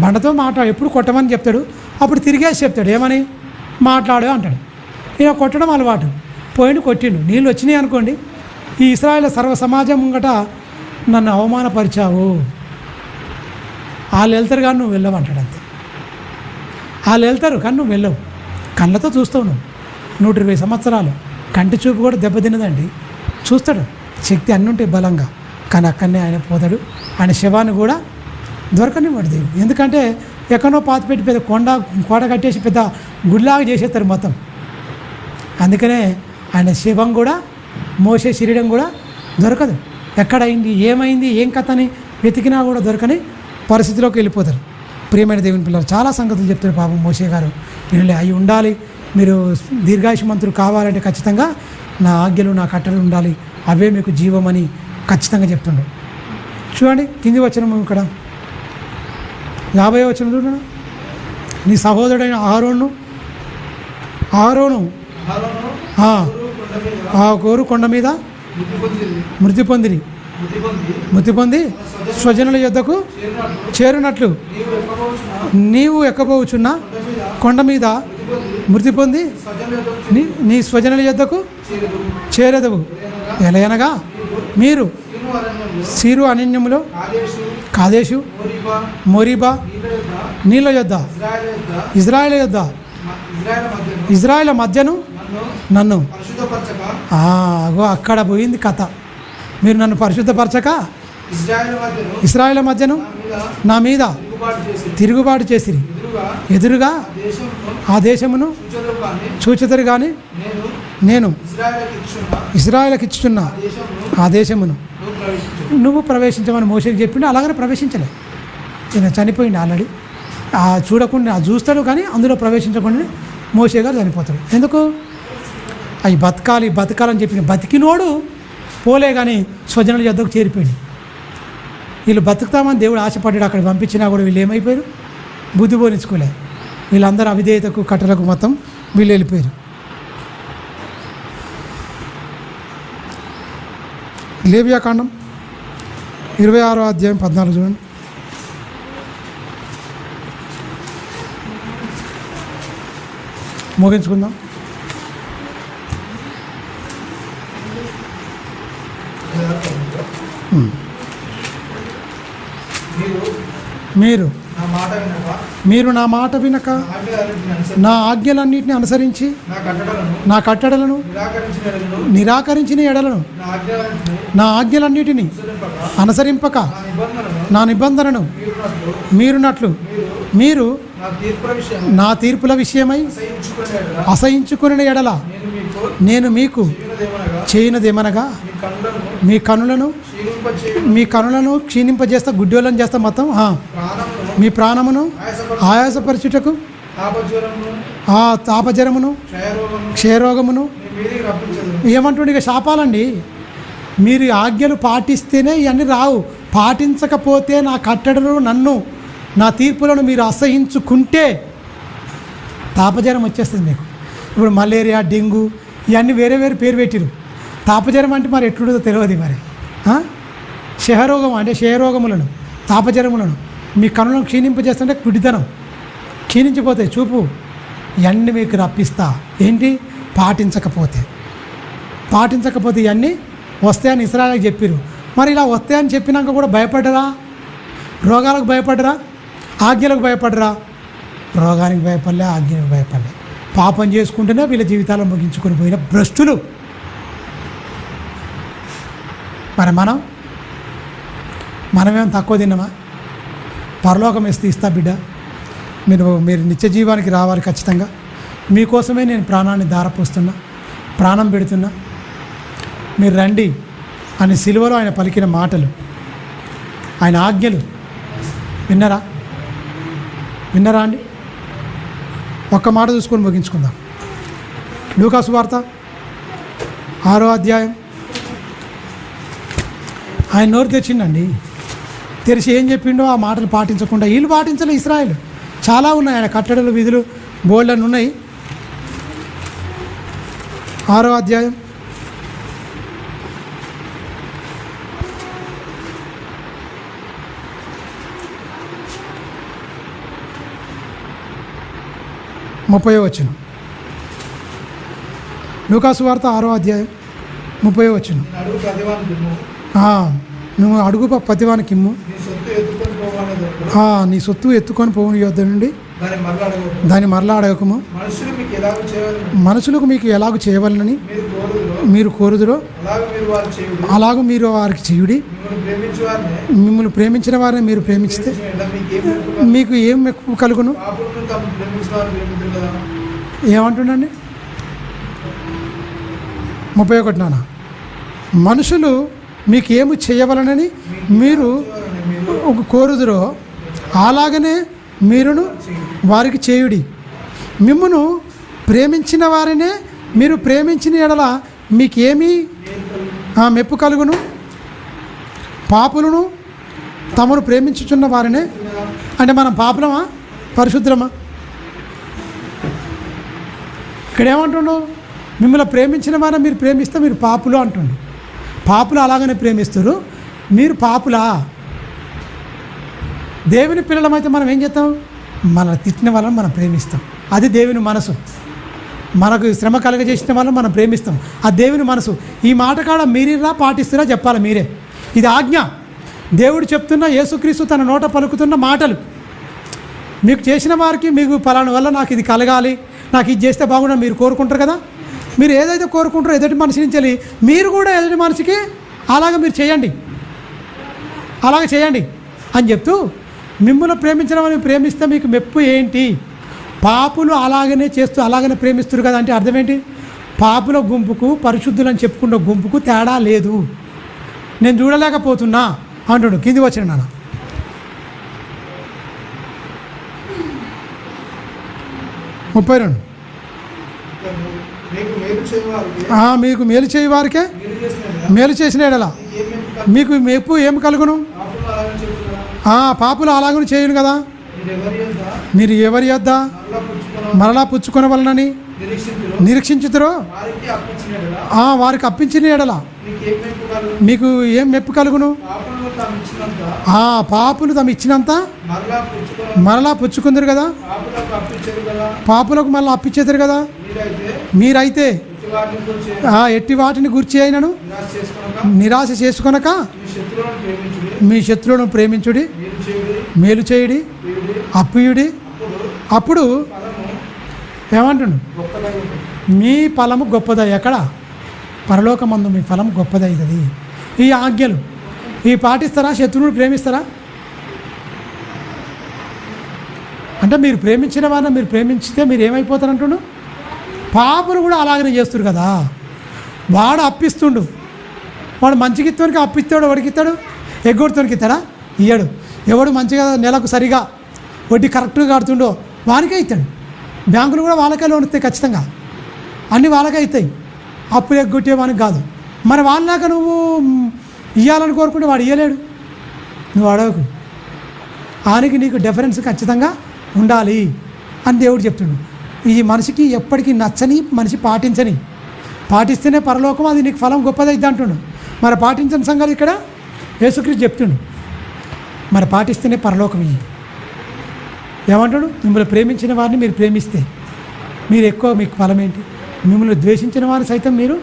Speaker 1: బండతో ఎప్పుడు కొట్టమని చెప్తాడు, అప్పుడు తిరిగేసి చెప్తాడు. ఏమని? మాట్లాడు అంటాడు. ఇక కొట్టడం అలవాటు. పోయిండు కొట్టిండు, నీళ్ళు వచ్చినాయి అనుకోండి, ఈ ఇస్రాయేల్ సర్వ సమాజం ముంగట నన్ను అవమానపరిచావు, వాళ్ళు వెళ్తారు కానీ నువ్వు వెళ్ళవంటాడు. అంతే, వాళ్ళు వెళ్తారు కానీ నువ్వు వెళ్ళవు. కళ్ళతో చూస్తావు నువ్వు. 120 సంవత్సరాలు కంటి చూపు కూడా దెబ్బతిన్నదండి. చూస్తాడు, శక్తి అన్నీ ఉంటాయి బలంగా, కానీ అక్కడనే ఆయన పోతాడు. ఆయన శవాన్ని కూడా దొరకనివ్వడు దేవుడు. ఎందుకంటే ఎక్కడో పాతి పెట్టి పెద్ద కోట కట్టేసి పెద్ద గుడిలాగా చేసేస్తారు మొత్తం. అందుకనే ఆయన శవం కూడా, మోసే శరీరం కూడా దొరకదు. ఎక్కడైంది, ఏమైంది, ఏం కథ అని వెతికినా కూడా దొరకని పరిస్థితిలోకి వెళ్ళిపోతారు. ప్రియమైన దేవుని పిల్లలు, చాలా సంగతులు చెప్తారు పాపం మోసే గారు. నేను అవి ఉండాలి, మీరు దీర్ఘాయుష్మంతులు కావాలంటే ఖచ్చితంగా నా ఆజ్ఞలు, నా కట్టడలు ఉండాలి, అవే మీకు జీవమని ఖచ్చితంగా చెప్తుండ్రు. చూడండి కింది వచనం, ఇక్కడ 50వ వచనం చూడండి. నీ సహోదరుడైన అహరోను ఆ కోరు కొండ మీద మృతి పొంది స్వజనుల యొద్దకు చేరునట్లు నీవు ఎక్కబోచున్న కొండ మీద మృతి పొంది నీ స్వజనుల యొద్దకు చేరదవు. ఎలయనగా మీరు సీరు అరణ్యములో కాదేశు, మోరీబా నీళ్ళ యొద్ద, ఇజ్రాయేల్ మధ్యను నన్ను అక్కడ పోయింది కథ. మీరు నన్ను పరిశుద్ధపరచక ఇజ్రాయేల్ మధ్యను నా మీద తిరుగుబాటు చేసిరి, ఎదురుగా ఆ దేశమును చూచెదరు కానీ నేను ఇజ్రాయేల్కి ఇచ్చుచున్న ఆ దేశమును నువ్వు ప్రవేశించమని మోషేకి చెప్పిండు. అలాగనే ప్రవేశించలే, ఈయన చనిపోయింది ఆల్రెడీ. చూడకుండా చూస్తాడు కానీ అందులో ప్రవేశించకుండా మోషే గారు చనిపోతాడు. ఎందుకు? అవి బతకాలని చెప్పిన బతికినోడు పోలే కానీ స్వజనుల యొద్దకు చేరిపోయింది. వీళ్ళు బతుకుతామని దేవుడు ఆశపడ్డాడు, అక్కడ పంపించినా కూడా వీళ్ళు ఏమైపోయారు? బుద్ధి బోనించుకోలే. వీళ్ళందరూ అవిధేయతకు కట్టలకు మొత్తం వీళ్ళు వెళ్ళిపోయారు. లేవియాకాండం 26వ అధ్యాయం 14 చూడండి. ముగించుకుందాం. మీరు నా మాట వినక నా ఆజ్ఞలన్నింటినీ అనుసరించి నా కట్టడలను నిరాకరించిన ఎడలను నా ఆజ్ఞలన్నిటినీ అనుసరింపక నా నిబంధనను మీరునట్లు మీరు నా తీర్పుల విషయమై అసహించుకునే ఎడల నేను మీకు చేయనదేమనగా మీ కనులను క్షీణింపజేస్తా, గుడ్డోళ్ళని చేస్తా మొత్తం. మీ ప్రాణమును ఆయాసపరచుటకు ఆ తాపజరమును క్షయరోగమును ఏమంటుండే ఇక శాపాలండి. మీరు ఆజ్ఞలు పాటిస్తేనే ఇవన్నీ రావు. పాటించకపోతే నా కట్టడలు నన్ను నా తీర్పులను మీరు అసహించుకుంటే తాపజరం వచ్చేస్తుంది మీకు. ఇప్పుడు మలేరియా, డెంగ్యూ ఇవన్నీ వేరే వేరే పేరు పెట్టిరు. తాపజరం అంటే మరి ఎట్లుంటుందో తెలియదు. మరి క్షయరోగం అంటే క్షయరోగములను, తాపజరములను మీ కనులను క్షీణింపజేస్తుంటే గుడితనం క్షీణించిపోతాయి, చూపు ఇవన్నీ మీకు రప్పిస్తా. ఏంటి? పాటించకపోతే ఇవన్నీ వస్తాయని ఇస్రాయేలుకి చెప్పిరు. మరి ఇలా వస్తాయని చెప్పినాక కూడా భయపడ్డరా? రోగాలకు భయపడ్డరా? ఆజ్ఞలకు భయపడ్డరా? రోగానికి భయపడలే, ఆజ్ఞలకు భయపడలే. పాపం చేసుకుంటేనే వీళ్ళ జీవితాలను ముగించుకొని పోయిన భ్రష్టులు. మరి మనమేం తక్కువ తిన్నామా? పరలోకం ఇస్తా బిడ్డ, మీరు నిత్య జీవానికి రావాలి ఖచ్చితంగా. మీకోసమే నేను ప్రాణాన్ని ధారపోస్తున్నా, ప్రాణం పెడుతున్నా. మీరు రండి అని సిలువలో ఆయన పలికిన మాటలు, ఆయన ఆజ్ఞలు విన్నరా అండి? ఒక్క మాట చూసుకొని ముగించుకుందాం. లూకా సువార్త 6వ అధ్యాయం. ఆయన నోరు తెచ్చిండండి, తెరిచి ఏం చెప్పిండో ఆ మాటలు పాటించకుండా వీళ్ళు పాటించలే. ఇస్రాయేల్ చాలా ఉన్నాయి, ఆయన కట్టడలు, విధులు బోల్డన్ ఉన్నాయి. 6వ అధ్యాయం 30వ వచనం. లూకాసు వార్త 6వ అధ్యాయం 30వ వచనం.
Speaker 2: నేను అడుగు ప్రతివానికి ఇమ్ము.
Speaker 1: నువ్వు అడుగు ప్రతివానికి ఇమ్ము.
Speaker 2: నీ సొత్తు ఎత్తుకొని పోవాలని
Speaker 1: నీ సొత్తు ఎత్తుకొని పోని యొద్ద నుండి దాన్ని మరలా అడగకము. మనుషులకు మీకు ఎలాగ చేయవలనని మీరు కోరుదురో అలాగూ మీరు వారికి చేయుడి. మిమ్మల్ని ప్రేమించిన వారిని మీరు ప్రేమిస్తే మీకు ఏం ఎక్కువ కలుగును? ఏమంటుండండి 31 నాన్న. మనుషులు మీకు ఏమి చేయవలనని మీరు కోరుదురో అలాగనే మీరును వారికి చేయుడి. మిమ్మును ప్రేమించిన వారినే మీరు ప్రేమించిన ఎడల మీకేమీ మెప్పు కలుగును? పాపులను తమను ప్రేమించుచున్న వారినే. అంటే మనం పాపులమా పరిశుద్ధమా? ఇక్కడ ఏమంటుండు? మిమ్మల్ని ప్రేమించిన వారిని మీరు ప్రేమిస్తే మీరు పాపులు అంటుండు. పాపులు అలాగనే ప్రేమిస్తారు, మీరు పాపులా? దేవుని పిల్లలమైతే మనం ఏం చేస్తాం? మన తిట్టిన వాళ్ళని మనం ప్రేమిస్తాం, అది దేవుని మనసు. మనకు శ్రమ కలగజేసిన వాళ్ళని మనం ప్రేమిస్తాం, అది దేవుని మనసు. ఈ మాట కాడ మీరిరా పాటిస్తురా చెప్పాలి మీరే. ఇది ఆజ్ఞ. దేవుడు చెప్తున్న, యేసుక్రీస్తు తన నోట పలుకుతున్న మాటలు. మీకు చేసిన వారికి మీకు పలానా వల్ల నాకు ఇది కలగాలి, నాకు ఇది చేస్తే బాగుండా మీరు కోరుకుంటారు కదా. మీరు ఏదైతే కోరుకుంటారో ఎదుటి మనిషి నుంచి మీరు కూడా ఎదుటి మనిషికి అలాగ మీరు చేయండి, అలాగ చేయండి అని చెప్తూ, మిమ్మల్ని ప్రేమించిన వాళ్ళని ప్రేమిస్తే మీకు మెప్పు ఏంటి? పాపులు అలాగనే చేస్తూ అలాగనే ప్రేమిస్తారు కదా. అంటే అర్థం ఏంటి? పాపుల గుంపుకు పరిశుద్ధులు అని చెప్పుకున్న గుంపుకు తేడా లేదు. నేను చూడలేకపోతున్నా అంటాడు. కింది వచ్చిన నాన్న. మీకు మేలు చేయి వారికే మేలు చేసిన ఎడల మీకు మెప్పు ఏం కలుగును? పాపులు అలాగని చేయను కదా. మీరు ఎవరి యొద్ద మరలా పుచ్చుకొనవలనని నిరీక్షించుతారో వారికి అప్పించిన ఎడల మీకు ఏం మెప్పు కలుగును? పాపులు తమ ఇచ్చినంత మరలా పుచ్చుకుందరు కదా. పాపులకు మళ్ళీ అప్పించేద్దరు కదా. మీరైతే ఎట్టి వాటిని గుర్చి అయినను నిరాశ చేసుకొనక మీ శత్రువులను ప్రేమించుడి, మేలు చేయుడి, అప్పుయుడి. అప్పుడు ఏమంటుండు? మీ ఫలము గొప్పదా. ఎక్కడ? పరలోకమందు మీ ఫలం గొప్పదవుతుంది. ఈ ఆజ్ఞలు ఈ పాటిస్తారా? శత్రువును ప్రేమిస్తారా? అంటే మీరు ప్రేమించిన వారిని మీరు ప్రేమించితే మీరు ఏమైపోతారంటుండు? పాపులు కూడా అలాగనే చేస్తారు కదా. వాడు అప్పిస్తుండు, వాడు మంచిగిత్తోనికి అప్పిస్తాడు, వాడికిస్తాడు. ఎగ్గొడుతోనికి ఇస్తాడా? ఇయ్యాడు. ఎవడు మంచిగా నెలకు సరిగా వడ్డీ కరెక్ట్గా కడుతుండో వానికే ఇస్తాడు. బ్యాంకులు కూడా వాళ్ళకే లోన్ ఇస్తాయి ఖచ్చితంగా, అన్నీ వాళ్ళకే ఇస్తాయి. అప్పులు ఎగ్గొట్టే వానికి కాదు. మరి వాళ్ళలాగా నువ్వు ఇవ్వాలని కోరుకుంటే వాడు ఇవ్వలేడు. నువ్వు అడగకు. ఆయనకి నీకు డిఫరెన్స్ ఖచ్చితంగా ఉండాలి అని దేవుడు చెప్తుండు. ఈ మనిషికి ఎప్పటికీ నచ్చని మనిషి పాటిస్తేనే పరలోకం, అది నీకు ఫలం గొప్పదైద్ది అంటుండు. మరి పాటించని సంగతి ఇక్కడ యేసుక్రీస్తు చెప్తుండు. మరి పాటిస్తేనే పరలోకం. ఏమంటాడు? మిమ్మల్ని ప్రేమించిన వారిని మీరు ప్రేమిస్తే మీరు ఎక్కువ మీకు ఫలం ఏంటి? మిమ్మల్ని ద్వేషించిన వారిని సైతం మీరు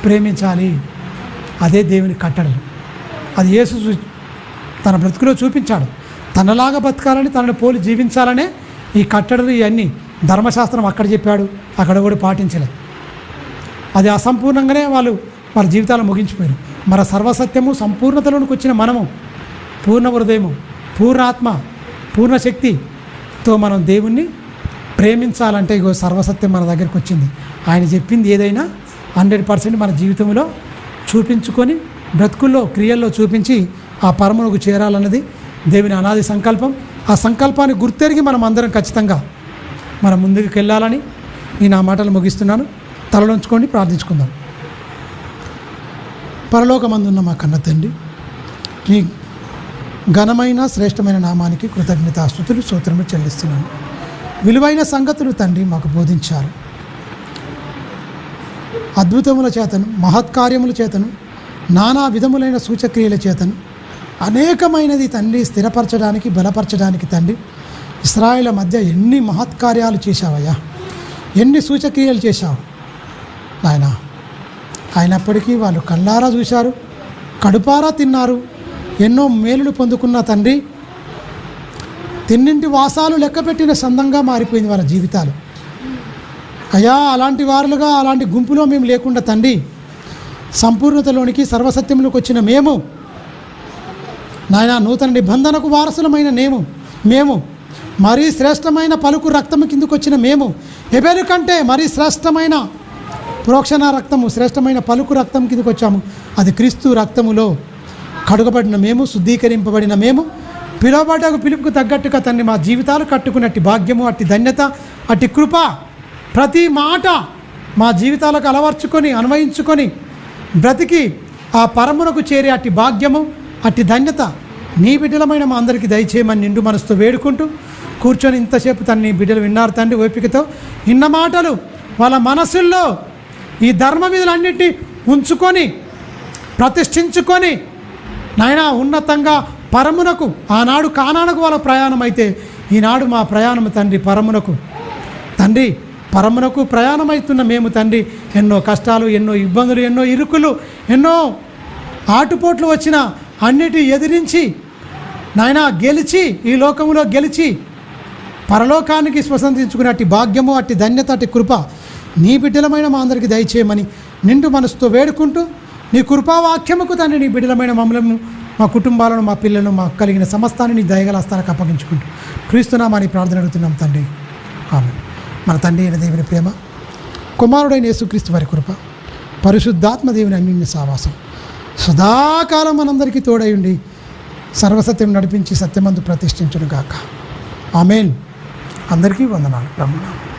Speaker 1: ప్రేమించాలి. అదే దేవుని కట్టడలు. అది యేసు తన బ్రతుకులో చూపించాడు. తనలాగా బతకాలని, తనను పోలి జీవించాలనే ఈ కట్టడలు ఇవన్నీ. ధర్మశాస్త్రం అక్కడ చెప్పాడు, అక్కడ కూడా పాటించలేదు. అది అసంపూర్ణంగానే వారి జీవితాలు ముగించిపోయారు. మన సర్వసత్యము సంపూర్ణతలోనికి వచ్చిన మనము పూర్ణ హృదయము, పూర్ణ ఆత్మ, పూర్ణ శక్తితో మనం దేవుణ్ణి ప్రేమించాలంటే ఇగో సర్వసత్యం మన దగ్గరికి వచ్చింది. ఆయన చెప్పింది ఏదైనా 100% మన జీవితంలో చూపించుకొని బ్రతుకుల్లో క్రియల్లో చూపించి ఆ పరమునకు చేరాలన్నది దేవుని అనాది సంకల్పం. ఆ సంకల్పాన్ని గుర్తెరిగి మనం అందరం ఖచ్చితంగా మనం ముందుకు వెళ్ళాలని నా మాటలు ముగిస్తున్నాను. తలలోంచుకోండి, ప్రార్థించుకుందాం. పరలోకమందున్న మా కన్న తండ్రి, నీ ఘనమైన శ్రేష్టమైన నామానికి కృతజ్ఞతాస్తుతులు స్తోత్రములు చెల్లిస్తున్నాను. విలువైన సంగతులు తండ్రి మాకు బోధించారు. అద్భుతముల చేతను, మహత్కార్యముల చేతను, నానా విధములైన సూచక్రియల చేతను అనేకమైనది తండ్రి స్థిరపరచడానికి, బలపరచడానికి తండ్రి ఇశ్రాయేలు మధ్య ఎన్ని మహత్కార్యాలు చేశావయ్యా, ఎన్ని సూచక్రియలు చేశావు నాయన. అయినప్పటికీ వాళ్ళు కళ్ళారా చూశారు, కడుపారా తిన్నారు, ఎన్నో మేలులు పొందుకున్న తండ్రి. తిన్నింటి వాసాలు లెక్కపెట్టిన సందంగా మారిపోయింది వాళ్ళ జీవితాలు. అయ్యా, అలాంటి వారులుగా అలాంటి గుంపులో మేము లేకుండా తండ్రి, సంపూర్ణతలోనికి సర్వసత్యంలోకి వచ్చిన మేము నాయన, నూతన నిబంధనకు వారసులమైన మేము మరీ శ్రేష్టమైన పలుకు రక్తము కిందకు వచ్చిన మేము, హెబెలు కంటే మరీ శ్రేష్టమైన ప్రోక్షణ రక్తము, శ్రేష్టమైన పలుకు రక్తం కిందకు వచ్చాము. అది క్రీస్తు రక్తములో కడుగబడిన మేము, శుద్ధీకరింపబడిన మేము, పిలువబడ్డ పిలుపుకు తగ్గట్టుగా తండ్రి మా జీవితాలు కట్టుకున్నట్టి భాగ్యము, అట్టి ధన్యత, అట్టి కృప ప్రతి మాట మా జీవితాలకు అలవర్చుకొని అన్వయించుకొని బ్రతికి ఆ పరమునకు చేరే అట్టి భాగ్యము, అట్టి ధన్యత నీ బిడ్డలమైన మా అందరికీ దయచేయమని నిండు మనసుతో వేడుకుంటూ కూర్చొని ఇంతసేపు తను నీ బిడ్డలు విన్నారు తండ్రి ఓపికతో. ఇన్న మాటలు వాళ్ళ మనసుల్లో ఈ ధర్మ విధులన్నింటినీ ఉంచుకొని ప్రతిష్ఠించుకొని నాయనా ఉన్నతంగా పరమునకు, ఆనాడు కానానకు వాళ్ళ ప్రయాణం అయితే ఈనాడు మా ప్రయాణం తండ్రి పరమునకు, తండ్రి పరమునకు ప్రయాణమవుతున్న మేము తండ్రి ఎన్నో కష్టాలు, ఎన్నో ఇబ్బందులు, ఎన్నో ఇరుకులు, ఎన్నో ఆటుపోట్లు వచ్చిన అన్నిటి ఎదిరించి నాయనా గెలిచి, ఈ లోకంలో గెలిచి పరలోకానికి స్వతంత్రించుకునే అట్టి భాగ్యము, అట్టి ధన్యత, అట్టి కృప నీ బిడ్డలమైన మా అందరికీ దయచేయమని నిండు మనసుతో వేడుకుంటూ నీ కృపావాక్యముకు తండ్రి నీ బిడ్డలమైన మమ్మలను, మా కుటుంబాలను, మా పిల్లలను, మా కలిగిన సమస్తాన్ని నీ దయగల హస్తాలకు అప్పగించుకుంటూ క్రీస్తునామని ప్రార్థన అడుగుతున్నాం తండ్రి, ఆమేన్. మన తండ్రి అయిన దేవుని ప్రేమ, కుమారుడైన యేసుక్రీస్తు వారి కృప, పరిశుద్ధాత్మ దేవుని అన్యోన్య సావాసం సదాకాలం మనందరికీ తోడై ఉండి సర్వసత్యం నడిపించి సత్యమందు ప్రతిష్ఠించును గాక. ఆమేన్. అందరికీ వందనాలు. బ్రహ్మనామం.